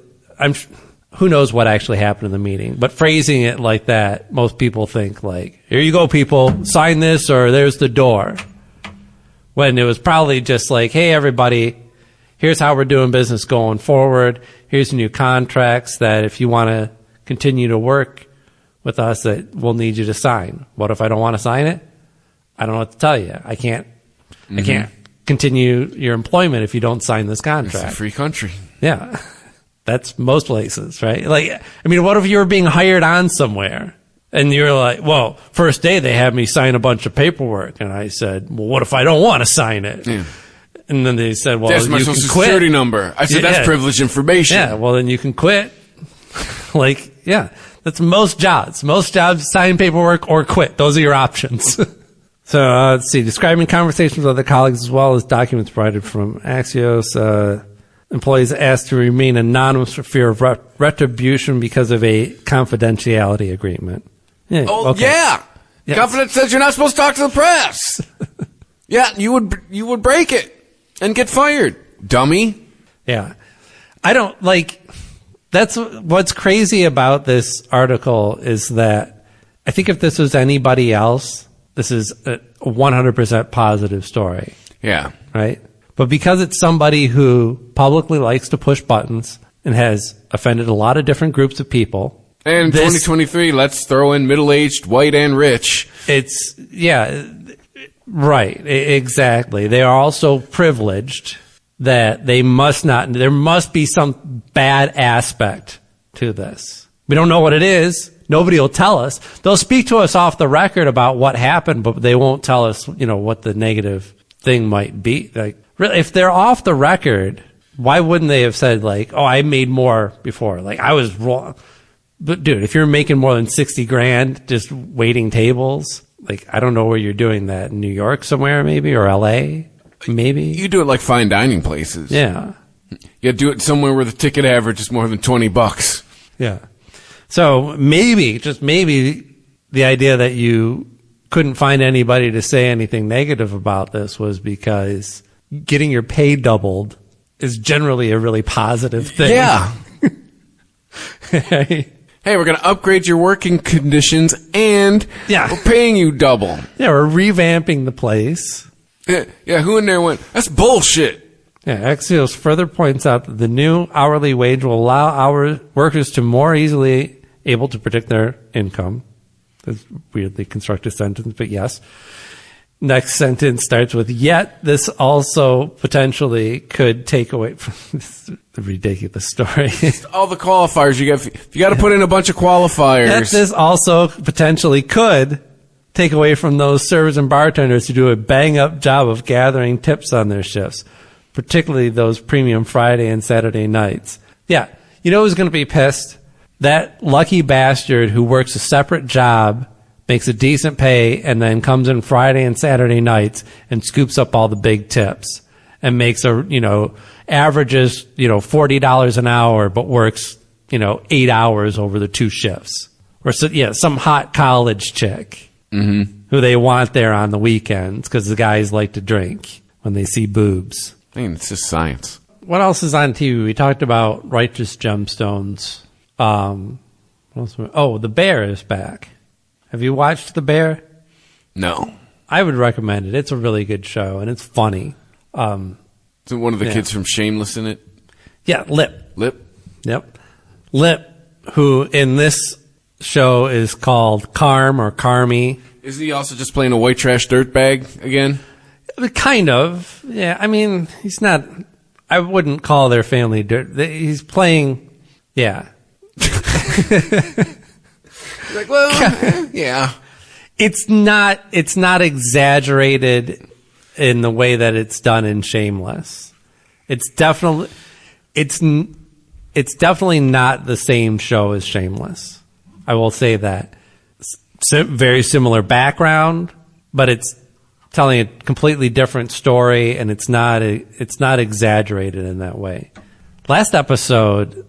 S9: who knows what actually happened in the meeting, but phrasing it like that, most people think like, here you go, people, sign this or there's the door. When it was probably just like, hey, everybody, here's how we're doing business going forward. Here's new contracts that if you want to continue to work with us, that we'll need you to sign. What if I don't want to sign it? I don't know what to tell you. I can't continue your employment if you don't sign this contract.
S8: It's a free country.
S9: Yeah. That's most places, right? Like, I mean, what if you were being hired on somewhere and you're like, well, first day they had me sign a bunch of paperwork. And I said, well, what if I don't want to sign it?
S8: Yeah.
S9: And then they said, well,
S8: that's my social security number. I said, that's privileged information.
S9: Yeah. Well, then you can quit. Like, yeah, that's most jobs. Most jobs sign paperwork or quit. Those are your options. So let's see. Describing conversations with other colleagues as well as documents provided from Axios. Employees asked to remain anonymous for fear of retribution because of a confidentiality agreement.
S8: Yeah, yeah. Yes. Confidence says you're not supposed to talk to the press. Yeah, you would break it and get fired, dummy.
S9: Yeah. I don't like. That's what's crazy about this article is that I think if this was anybody else, this is a 100% positive story.
S8: Yeah.
S9: Right? But because it's somebody who publicly likes to push buttons and has offended a lot of different groups of people.
S8: And 2023, let's throw in middle-aged, white, and rich.
S9: It's, yeah, right, exactly. They are also privileged that there must be some bad aspect to this. We don't know what it is. Nobody will tell us. They'll speak to us off the record about what happened, but they won't tell us, what the negative thing might be. Like, really, if they're off the record, why wouldn't they have said, like, oh, I made more before? Like, I was wrong. But, dude, if you're making more than $60,000 just waiting tables, like, I don't know where you're doing that. In New York somewhere, maybe, or L.A., maybe?
S8: You do it like fine dining places.
S9: Yeah.
S8: You do it somewhere where the ticket average is more than $20.
S9: Yeah. So maybe, just maybe, the idea that you couldn't find anybody to say anything negative about this was because getting your pay doubled is generally a really positive thing.
S8: Yeah. Hey, we're going to upgrade your working conditions and we're paying you double.
S9: Yeah, we're revamping the place.
S8: Yeah, who in there went, that's bullshit.
S9: Yeah, Axios further points out that the new hourly wage will allow our workers to more easily able to predict their income. That's a weirdly constructed sentence, but yes. Next sentence starts with, yet this also potentially could take away from this ridiculous story.
S8: All the qualifiers you got to put in a bunch of qualifiers.
S9: Yet this also potentially could take away from those servers and bartenders who do a bang-up job of gathering tips on their shifts, particularly those premium Friday and Saturday nights. Yeah, you know who's going to be pissed? That lucky bastard who works a separate job, makes a decent pay, and then comes in Friday and Saturday nights and scoops up all the big tips and makes averages, $40 an hour, but works, 8 hours over the 2 shifts. Or some hot college chick who they want there on the weekends because the guys like to drink when they see boobs.
S8: I mean, it's just science.
S9: What else is on TV? We talked about Righteous Gemstones. The Bear is back. Have you watched The Bear?
S8: No.
S9: I would recommend it. It's a really good show, and it's funny.
S8: Is it one of the kids from Shameless in it?
S9: Yeah, Lip.
S8: Yep.
S9: Lip, who in this show is called Carm or Carmy.
S8: Is he also just playing a white trash dirtbag again?
S9: Kind of. Yeah, I mean, he's not... I wouldn't call their family dirt. He's playing... Yeah.
S8: Like, well, yeah.
S9: It's not exaggerated in the way that it's done in Shameless. It's definitely not the same show as Shameless. I will say that. Very similar background, but it's telling a completely different story, and it's not exaggerated in that way. Last episode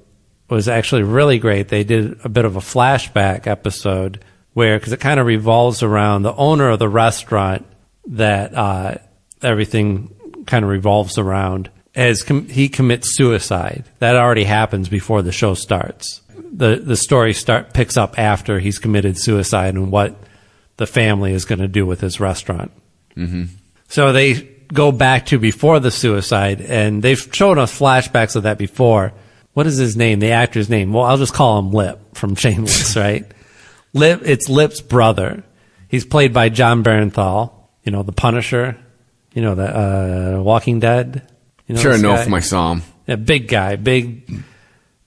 S9: was actually really great. They did a bit of a flashback episode because it kind of revolves around the owner of the restaurant that everything kind of revolves around. He commits suicide. That already happens before the show starts. The story picks up after he's committed suicide and what the family is going to do with his restaurant.
S8: Mm-hmm.
S9: So they go back to before the suicide, and they've shown us flashbacks of that before. What is his name? The actor's name? Well, I'll just call him Lip from Shameless, right? It's Lip's brother. He's played by John Bernthal, the Punisher, the Walking Dead.
S8: Sure, I know if I saw him.
S9: Yeah, big guy,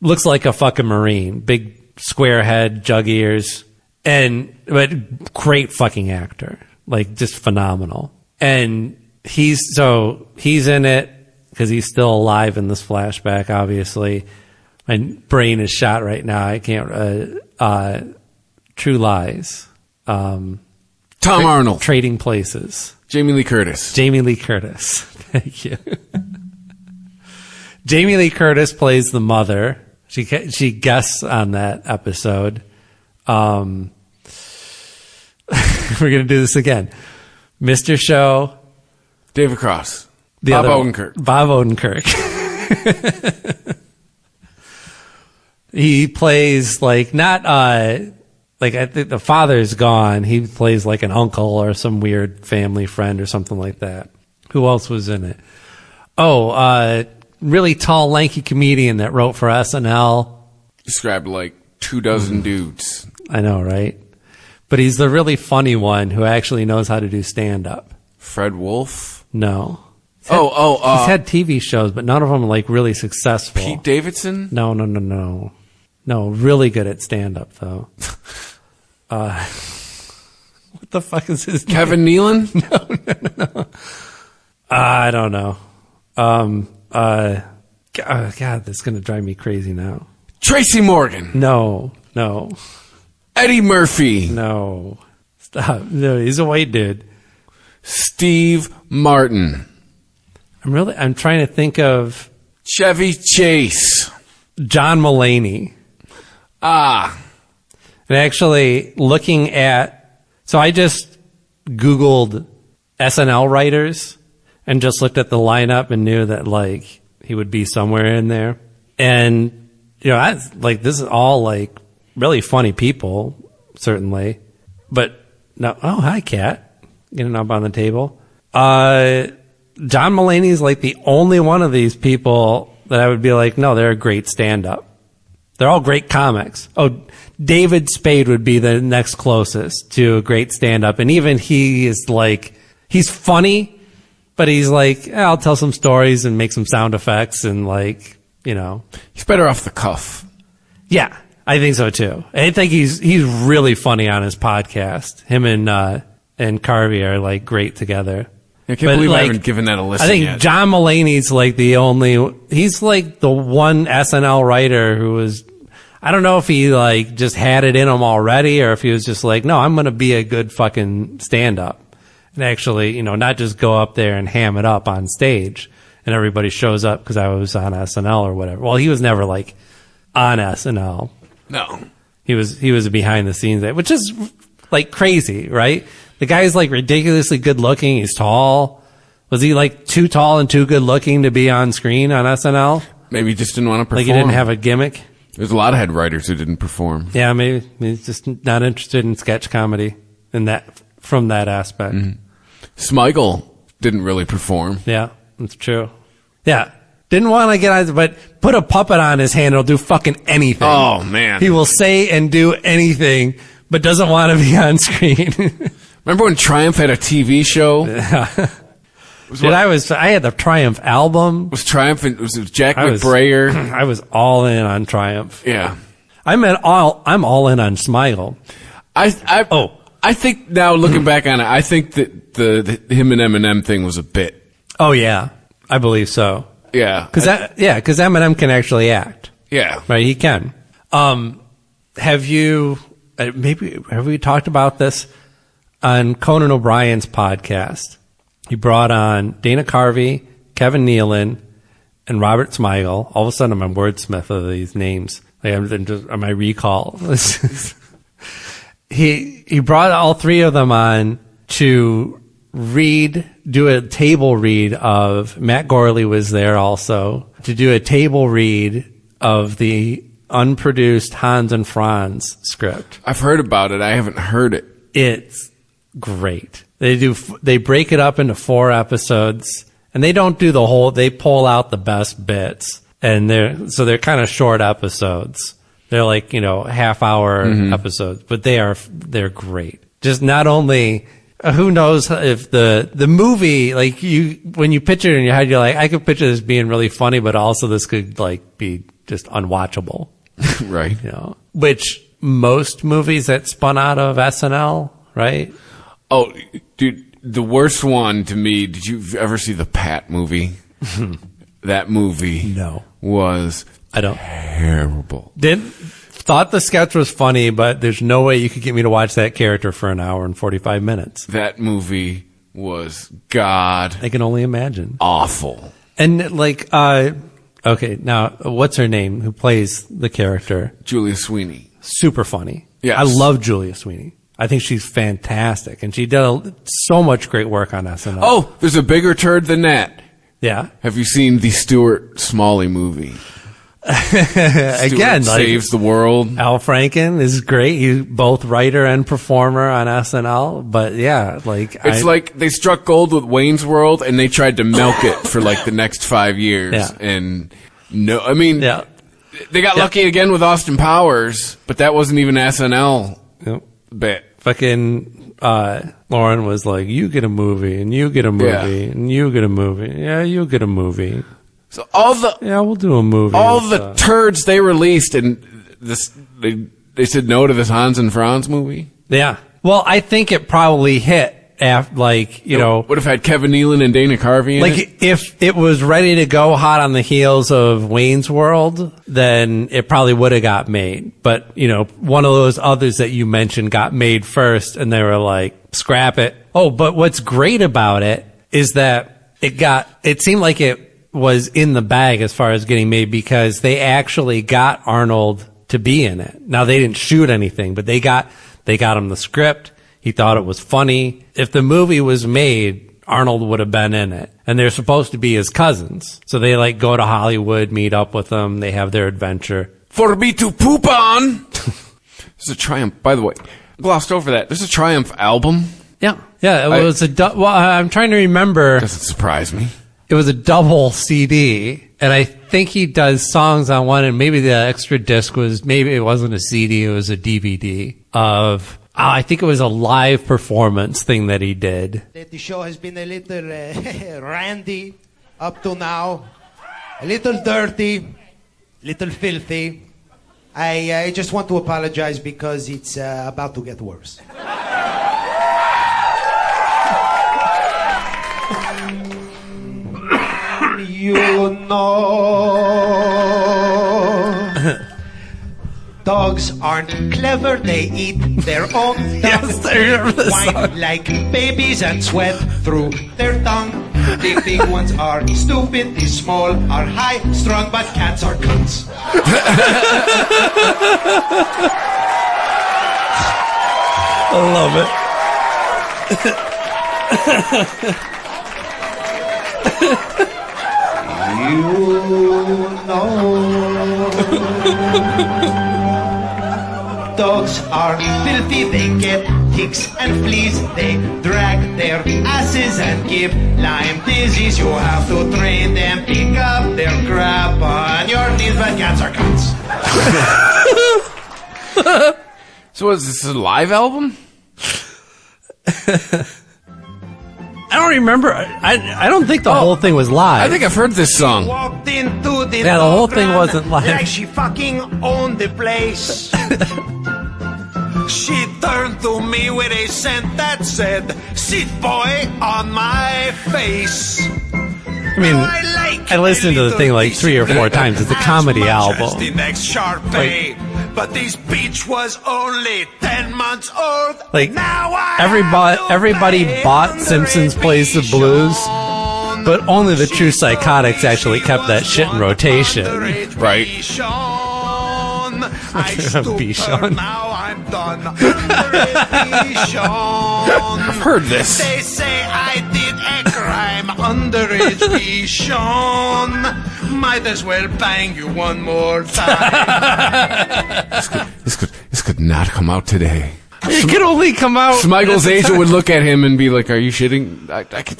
S9: looks like a fucking Marine, big square head, jug ears, but great fucking actor, like just phenomenal. And he's in it because he's still alive in this flashback, obviously. My brain is shot right now. I can't. True Lies.
S8: Tom Arnold.
S9: Trading Places.
S8: Jamie Lee Curtis.
S9: Thank you. Jamie Lee Curtis plays the mother. She guests on that episode. We're going to do this again. Mr. Show.
S8: David Cross. Bob
S9: Odenkirk. He plays like not like I think the father's gone. He plays like an uncle or some weird family friend or something like that. Who else was in it? Oh, really tall, lanky comedian that wrote for SNL.
S8: Described like 24 dudes.
S9: I know, right? But he's the really funny one who actually knows how to do stand-up.
S8: Fred Wolf?
S9: No. He's had TV shows, but none of them are like really successful.
S8: Pete Davidson?
S9: No. No, really good at stand-up though. What the fuck is his name?
S8: Kevin Nealon?
S9: No. I don't know. God, this is going to drive me crazy now.
S8: Tracy Morgan?
S9: No.
S8: Eddie Murphy?
S9: No. Stop. No, he's a white dude.
S8: Steve Martin?
S9: I'm trying to think of
S8: Chevy Chase.
S9: John Mulaney.
S8: Ah.
S9: And actually looking at, so I just Googled SNL writers and just looked at the lineup and knew that like he would be somewhere in there. And, you know, this is all like really funny people, certainly. But no, oh, hi, Kat. Getting up on the table. John Mulaney's like the only one of these people that I would be like, no, they're a great stand-up. They're all great comics. Oh, David Spade would be the next closest to a great stand-up. And even he is like, he's funny, but he's like, I'll tell some stories and make some sound effects and like, you know.
S8: He's better off the cuff.
S9: Yeah, I think so too. I think he's really funny on his podcast. Him and Carvey are like great together.
S8: I can't believe I haven't given that a listen
S9: I think
S8: yet.
S9: John Mulaney's like he's like the one SNL writer who was, I don't know if he like just had it in him already or if he was just like, no, I'm going to be a good fucking stand-up. And actually, you know, not just go up there and ham it up on stage and everybody shows up because I was on SNL or whatever. Well, he was never like on SNL.
S8: No.
S9: He was behind the scenes, which is like crazy, right? The guy's like ridiculously good looking. He's tall. Was he like too tall and too good looking to be on screen on SNL?
S8: Maybe he just didn't want to perform.
S9: Like he didn't have a gimmick?
S8: There's a lot of head writers who didn't perform.
S9: Yeah, maybe he's just not interested in sketch comedy from that aspect.
S8: Mm-hmm. Smigel didn't really perform.
S9: Yeah, that's true. Yeah. Didn't want to get on, but put a puppet on his hand, it'll do fucking anything.
S8: Oh, man.
S9: He will say and do anything, but doesn't want to be on screen.
S8: Remember when Triumph had a TV show?
S9: Yeah. I had the Triumph album.
S8: Was Triumph? Was Jack McBrayer?
S9: I was all in on Triumph.
S8: Yeah.
S9: I'm all in on Smigel.
S8: I think now looking back on it, I think that the him and Eminem thing was a bit.
S9: Oh yeah, I believe so.
S8: Yeah.
S9: Because Eminem can actually act.
S8: Yeah.
S9: Right, he can. Have we talked about this on Conan O'Brien's podcast? He brought on Dana Carvey, Kevin Nealon, and Robert Smigel. All of a sudden, I'm a wordsmith of these names. Like on my recall. He brought all three of them on to do a table read of, Matt Gorley was there also, to do a table read of the unproduced Hans and Franz script.
S8: I've heard about it. I haven't heard it.
S9: It's great. They break it up into 4 episodes, and they don't do the whole, they pull out the best bits, and they're kind of short episodes. They're like, half-hour episodes, but they're great. Just not only, who knows if the movie, like when you picture it in your head, you're like, I could picture this being really funny, but also this could like be just unwatchable.
S8: Right.
S9: Which most movies that spun out of SNL, right?
S8: Oh, dude, the worst one to me, did you ever see the Pat movie? That movie was terrible.
S9: Thought the sketch was funny, but there's no way you could get me to watch that character for an hour and 45 minutes.
S8: That movie was God.
S9: I can only imagine.
S8: Awful.
S9: And like, okay, now what's her name who plays the character?
S8: Julia Sweeney.
S9: Super funny.
S8: Yes.
S9: I love Julia Sweeney. I think she's fantastic, and she did so much great work on SNL.
S8: Oh, there's a bigger turd than that.
S9: Yeah.
S8: Have you seen the Stuart Smalley movie?
S9: Again, like,
S8: saves the world.
S9: Al Franken is great. He's both writer and performer on SNL. But yeah, like
S8: it's like they struck gold with Wayne's World and they tried to milk it for like the next 5 years.
S9: Yeah.
S8: And no, I mean,
S9: yeah.
S8: They got lucky again with Austin Powers, but that wasn't even SNL bit.
S9: Fucking Lauren was like, "You get a movie, and you get a movie, and you get a movie. Yeah, you get a movie."
S8: So we'll do a movie.
S9: All
S8: the turds they released, and they said no to this Hans and Franz movie.
S9: Yeah. Well, I think it probably hit after, like, you know,
S8: would have had Kevin Nealon and Dana Carvey in it.
S9: Like, if it was ready to go hot on the heels of Wayne's World, then it probably would have got made. But, you know, one of those others that you mentioned got made first, and they were like, scrap it. Oh, but what's great about it is that it seemed like it was in the bag as far as getting made, because they actually got Arnold to be in it. Now, they didn't shoot anything, but they got him the script. He thought it was funny. If the movie was made, Arnold would have been in it. And they're supposed to be his cousins. So they like go to Hollywood, meet up with them. They have their adventure.
S8: For me to poop on. This is a Triumph, by the way. Glossed over that. There's a Triumph album.
S9: Yeah. Yeah, it was well, I'm trying to remember.
S8: Doesn't surprise me.
S9: It was a double CD. And I think he does songs on one, and maybe the extra disc maybe it wasn't a CD, it was a DVD of... I think it was a live performance thing that he did.
S16: The show has been a little randy up to now, a little dirty, little filthy. I just want to apologize because it's about to get worse. You know, dogs aren't clever, they eat their own dung.
S9: Yes, I remember this
S16: whine
S9: song.
S16: like babies and sweat through their tongue. The big ones are stupid, the small are high-strung, but cats are cunts.
S9: I love it.
S16: You know, dogs are filthy, they get ticks and fleas, they drag their asses and give Lyme disease. You have to train them, pick up their crap on your knees, but cats are cunts.
S8: So is this a live album?
S9: I don't remember. I don't think the whole thing was live.
S8: I think I've heard this song.
S16: Walked into the
S9: the whole thing wasn't live.
S16: like she fucking owned the place. She turned to me with a scent that said, "Sit boy on my face."
S9: I mean, I listened to the thing like 3 or 4 times. It's a comedy album.
S16: The next Sharpay, but this bitch was only 10 months old.
S9: Like,
S16: now
S9: everybody bought Simpsons Plays the Blues, but only the true psychotics actually kept that shit in rotation.
S8: Right.
S9: Bichon.
S16: Now I'm done.
S8: I've heard this.
S16: They say I did a crime, underage Bichon. Might as well bang you one more time.
S8: This could not come out today.
S9: It could only come out.
S8: Smigel's agent would look at him and be like, "Are you shitting?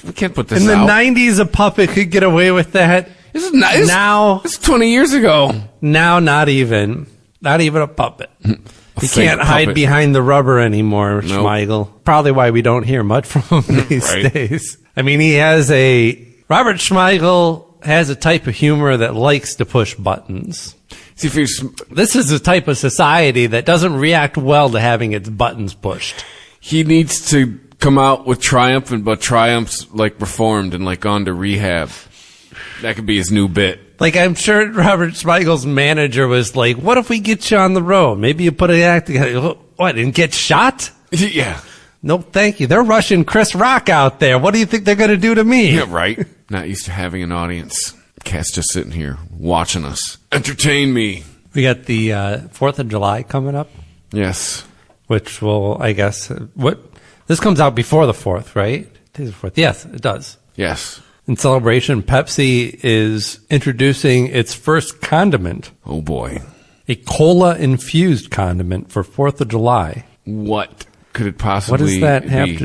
S8: We can't put this
S9: out."
S8: In
S9: the 90s, a puppet could get away with that.
S8: This is nice.
S9: Now,
S8: it's 20 years ago.
S9: Now, not even a puppet. You can't
S8: puppet.
S9: hide behind the rubber anymore, nope. Schmeigel. Probably why we don't hear much from him these days. I mean, Robert Schmeigel has a type of humor that likes to push buttons.
S8: See,
S9: this is a type of society that doesn't react well to having its buttons pushed.
S8: He needs to come out with Triumph, but Triumph's like reformed and like gone to rehab. That could be his new bit.
S9: Like, I'm sure Robert Schmeigel's manager was like, "What if we get you on the road? Maybe you put an act together." What, and get shot?
S8: Yeah.
S9: No, thank you. They're rushing Chris Rock out there. What do you think they're going to do to me?
S8: Yeah, right. Not used to having an audience. Cat's just sitting here watching us. Entertain me.
S9: We got the 4th of July coming up.
S8: Yes.
S9: Which will, I guess, this comes out before the 4th, right? Today's the 4th. Yes, it does.
S8: Yes.
S9: In celebration, Pepsi is introducing its first condiment.
S8: Oh, boy.
S9: A cola-infused condiment for 4th of July.
S8: What could it possibly
S9: What does that
S8: be?
S9: have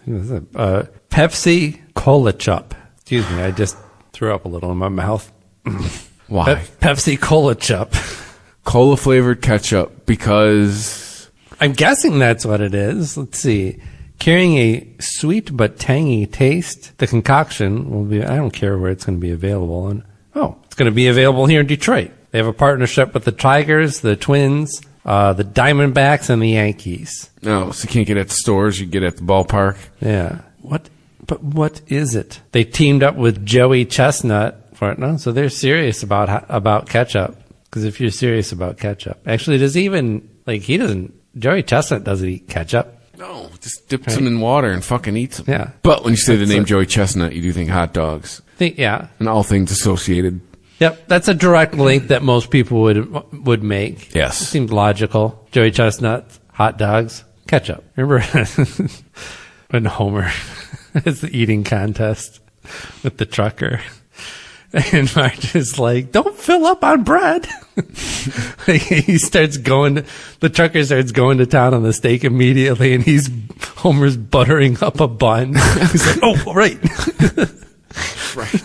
S9: to... Pepsi Cola Chup. Excuse me, I just threw up a little in my mouth.
S8: Why?
S9: Pepsi Cola Chup.
S8: Cola-flavored ketchup, because...
S9: I'm guessing that's what it is. Let's see. Carrying a sweet but tangy taste, the concoction will be... I don't care where it's going to be available. And it's going to be available here in Detroit. They have a partnership with the Tigers, the Twins, the Diamondbacks, and the Yankees.
S8: No, so you can't get at the stores, you get at the ballpark.
S9: Yeah. But what is it? They teamed up with Joey Chestnut for it. No, so they're serious about ketchup. Because if you're serious about ketchup, actually, Joey Chestnut doesn't eat ketchup.
S8: No, just dips them in water and fucking eats them.
S9: Yeah.
S8: But when you say the name Joey Chestnut, you do think hot dogs.
S9: Yeah.
S8: And all things associated.
S9: Yep, that's a direct link that most people would make.
S8: Yes.
S9: It seems logical. Joey Chestnut, hot dogs, ketchup. Remember when Homer has the eating contest with the trucker? And Marge is like, don't fill up on bread. The trucker starts going to town on the steak immediately, and Homer's buttering up a bun. He's like, oh, right.
S8: Right.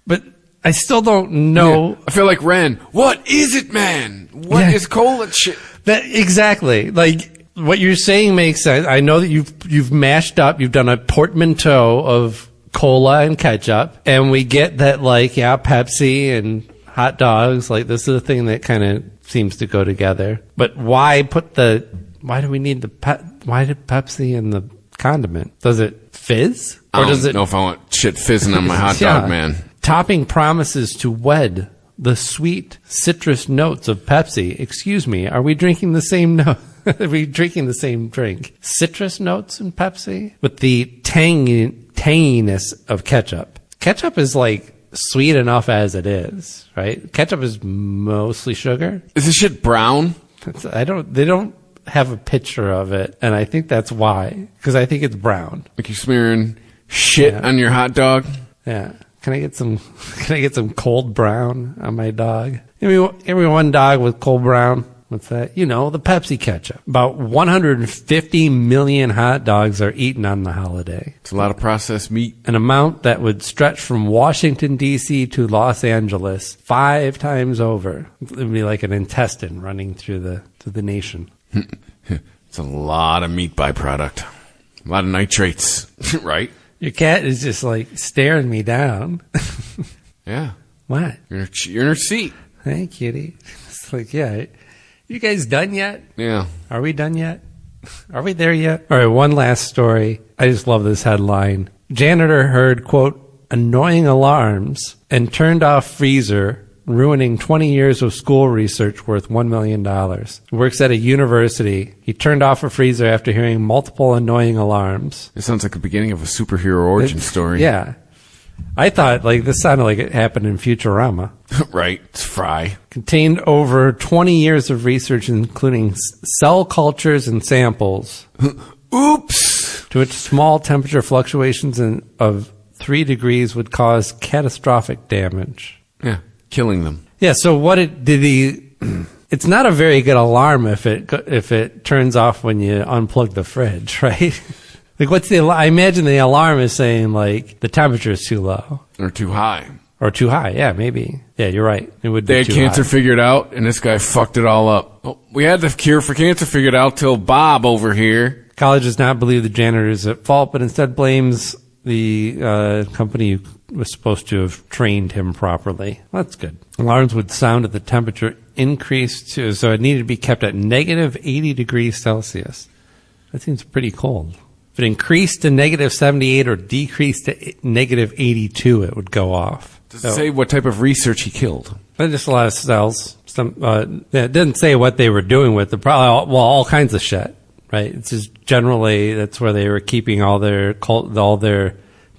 S9: But I still don't know.
S8: Yeah. I feel like Ren. What is it, man? What is cola shit?
S9: Exactly. Like, what you're saying makes sense. I know that you've mashed up, you've done a portmanteau of cola and ketchup, and we get that, Pepsi and hot dogs, this is a thing that kind of seems to go together. But why do we need why did Pepsi and the condiment? Does it fizz?
S8: Or does it? I don't know if I want shit fizzing on my hot dog, man.
S9: Topping promises to wed the sweet citrus notes of Pepsi. Excuse me, are we drinking the same note? Are we drinking the same drink? Citrus notes in Pepsi with the tanginess of ketchup. Ketchup is sweet enough as it is, right? Ketchup is mostly sugar.
S8: Is this shit brown?
S9: They don't have a picture of it, and I think that's why, because I think it's brown.
S8: Like you're smearing shit on your hot dog?
S9: Yeah. Can I get some cold brown on my dog? Give me one dog with cold brown. What's that? The Pepsi ketchup. About 150 million hot dogs are eaten on the holiday.
S8: It's a lot of processed meat.
S9: An amount that would stretch from Washington, D.C. to Los Angeles 5 times over. It would be like an intestine running through the nation.
S8: It's a lot of meat byproduct. A lot of nitrates, right?
S9: Your cat is just staring me down.
S8: Yeah.
S9: What?
S8: You're in her seat.
S9: Hey, kitty. It's yeah. You guys done yet?
S8: Yeah.
S9: Are we done yet? Are we there yet? All right, one last story. I just love this headline. Janitor heard, quote, annoying alarms and turned off freezer, ruining 20 years of school research worth $1 million. Works at a university. He turned off a freezer after hearing multiple annoying alarms.
S8: It sounds like the beginning of a superhero origin story.
S9: Yeah. I thought this sounded like it happened in Futurama.
S8: Right. It's Fry. Contained
S9: over 20 years of research, including cell cultures and samples.
S8: Oops!
S9: To which small temperature fluctuations of 3 degrees would cause catastrophic damage.
S8: Yeah. Killing them.
S9: Yeah, so it's not a very good alarm if it turns off when you unplug the fridge, right? I imagine the alarm is saying the temperature is too low.
S8: Or too high.
S9: Or too high, yeah, maybe. Yeah, you're right. It would be
S8: They had
S9: too
S8: cancer
S9: high.
S8: figured out, and this guy fucked it all up. Oh, we had the cure for cancer figured out till Bob over here.
S9: College does not believe the janitor is at fault, but instead blames the company who was supposed to have trained him properly. That's good. Alarms would sound at the temperature increased so it needed to be kept at negative 80 degrees Celsius. That seems pretty cold. If it increased to negative 78 or decreased to negative 82, it would go off.
S8: Does it say what type of research he killed?
S9: Just a lot of cells. It didn't say what they were doing with it. Probably all kinds of shit, right? It's just generally that's where they were keeping all their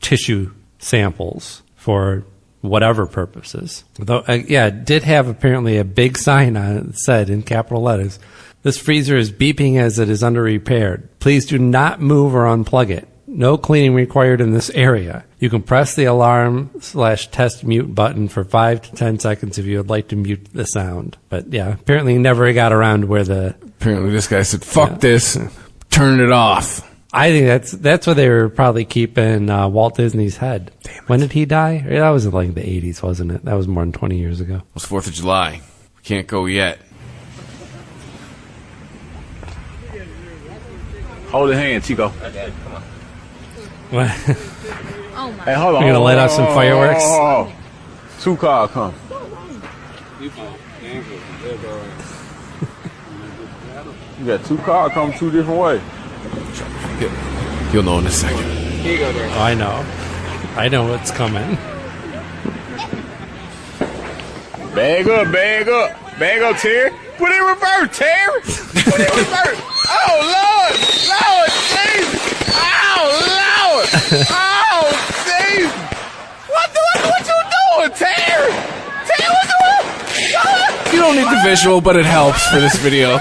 S9: tissue samples for whatever purposes. Though, it did have apparently a big sign on it that said in capital letters, "This freezer is beeping as it is under repair. Please do not move or unplug it. no cleaning required in this area. You can press the alarm/test mute button for 5 to 10 seconds if you would like to mute the sound. But yeah, apparently he never got around where the...
S8: Apparently this guy said, fuck this, turn it off.
S9: I think that's where they were probably keeping Walt Disney's head. Damn it. When did he die? That was in like the 80s, wasn't it? That was more than 20 years ago.
S8: It was 4th of July. We can't go yet.
S17: Hold your hand, Chico.
S9: Okay, come on. What?
S17: Oh my. Hey, hold on.
S9: We're going to let off some fireworks?
S17: Oh. 2 cars come. You got 2 cars come 2 different ways.
S8: You'll know in a second.
S9: Oh, I know. I know what's coming.
S17: Bag up, bag up. Bag up, Terry. Put it in reverse, Terry. Put it in reverse. Oh, Lord. Lord, Jesus. Oh, Lord. Oh, Jesus. What you doing, Terry? Terry, what's wrong?
S8: You don't need the visual, but it helps for this video.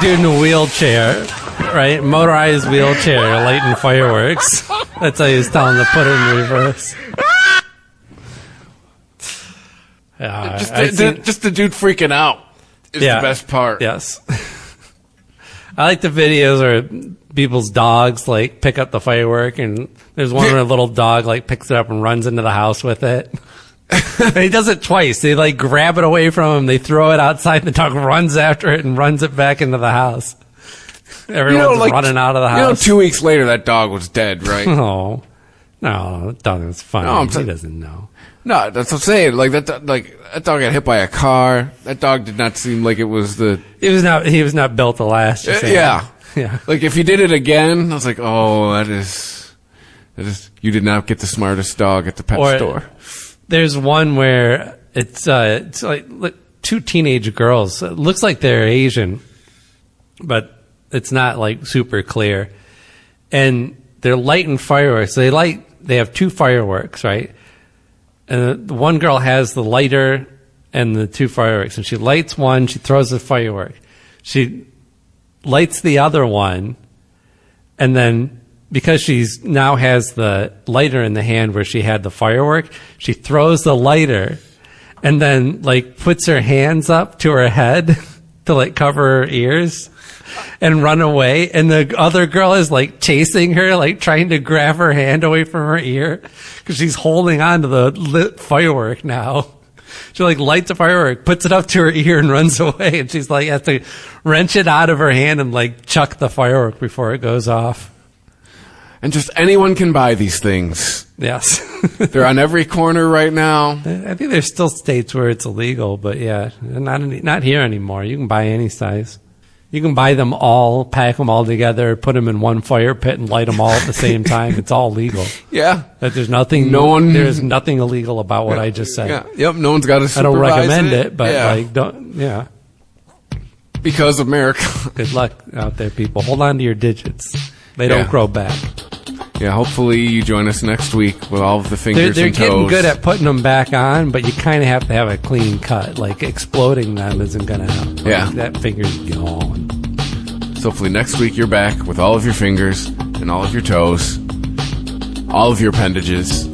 S9: Dude in a wheelchair, right? Motorized wheelchair, lighting fireworks. That's how he was telling to put it in reverse.
S8: Just the dude freaking out is the best part.
S9: Yes. I like the videos where people's dogs like pick up the firework, and there's one where a little dog like picks it up and runs into the house with it. And he does it twice. They like grab it away from him, they throw it outside, the dog runs after it and runs it back into the house. Everyone's running out of the house.
S8: 2 weeks later, that dog was dead, right?
S9: Oh, no, that dog is funny. No, he doesn't know.
S8: No, that's what I'm saying. Like that dog got hit by a car. That dog did not seem like it was the.
S9: He was not built to last.
S8: Yeah.
S9: Yeah.
S8: Like if he did it again, I was like, oh, that is. You did not get the smartest dog at the pet store.
S9: There's one where it's like 2 teenage girls. It looks like they're Asian, but it's not like super clear. And they're lighting fireworks. They have 2 fireworks, right? And the one girl has the lighter and the 2 fireworks, and she lights one, she throws the firework. She lights the other one, and then because she's now has the lighter in the hand where she had the firework, she throws the lighter and then like puts her hands up to her head to like cover her ears and run away. And the other girl is like chasing her, like trying to grab her hand away from her ear because she's holding on to the lit firework now. She like lights a firework, puts it up to her ear and runs away. And she's like, has to wrench it out of her hand and like chuck the firework before it goes off.
S8: And just anyone can buy these things.
S9: Yes.
S8: They're on every corner right now.
S9: I think there's still states where it's illegal, but yeah, not here anymore. You can buy any size. You can buy them all, pack them all together, put them in one fire pit and light them all at the same time. It's all legal.
S8: Yeah.
S9: There's nothing illegal about what I just said.
S8: Yeah. Yep. No one's got to supervise
S9: I don't recommend it, but
S8: because America.
S9: Good luck out there, people. Hold on to your digits. They don't grow back.
S8: Yeah, hopefully you join us next week with all of the fingers
S9: they're
S8: and toes.
S9: They're getting good at putting them back on, but you kind of have to have a clean cut. Like, exploding them isn't going to help.
S8: Yeah.
S9: That finger's gone.
S8: So hopefully next week you're back with all of your fingers and all of your toes, all of your appendages.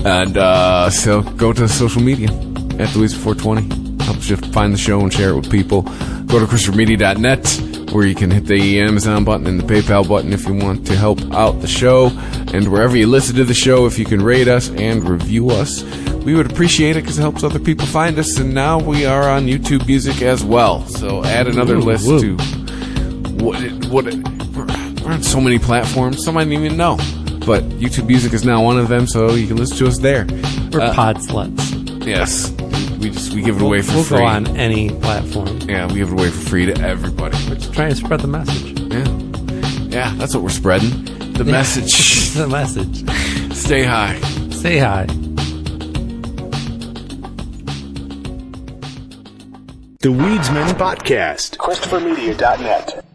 S8: And so go to social media at Louisa420. Helps you find the show and share it with people. Go to ChristopherMedia.net, where you can hit the Amazon button and the PayPal button if you want to help out the show. And wherever you listen to the show, if you can rate us and review us, we would appreciate it because it helps other people find us. And now we are on YouTube Music as well. So add another list to we're on so many platforms, some I didn't even know. But YouTube Music is now one of them, so you can listen to us there.
S9: We're pod sluts.
S8: Yes. We give it away for free.
S9: We'll go on any platform.
S8: Yeah, we give it away for free to everybody.
S9: We're just trying to spread the message.
S8: Yeah, that's what we're spreading. The message.
S9: The message.
S8: Stay high.
S9: Stay high.
S1: The Weedsman Podcast. ChristopherMedia.net.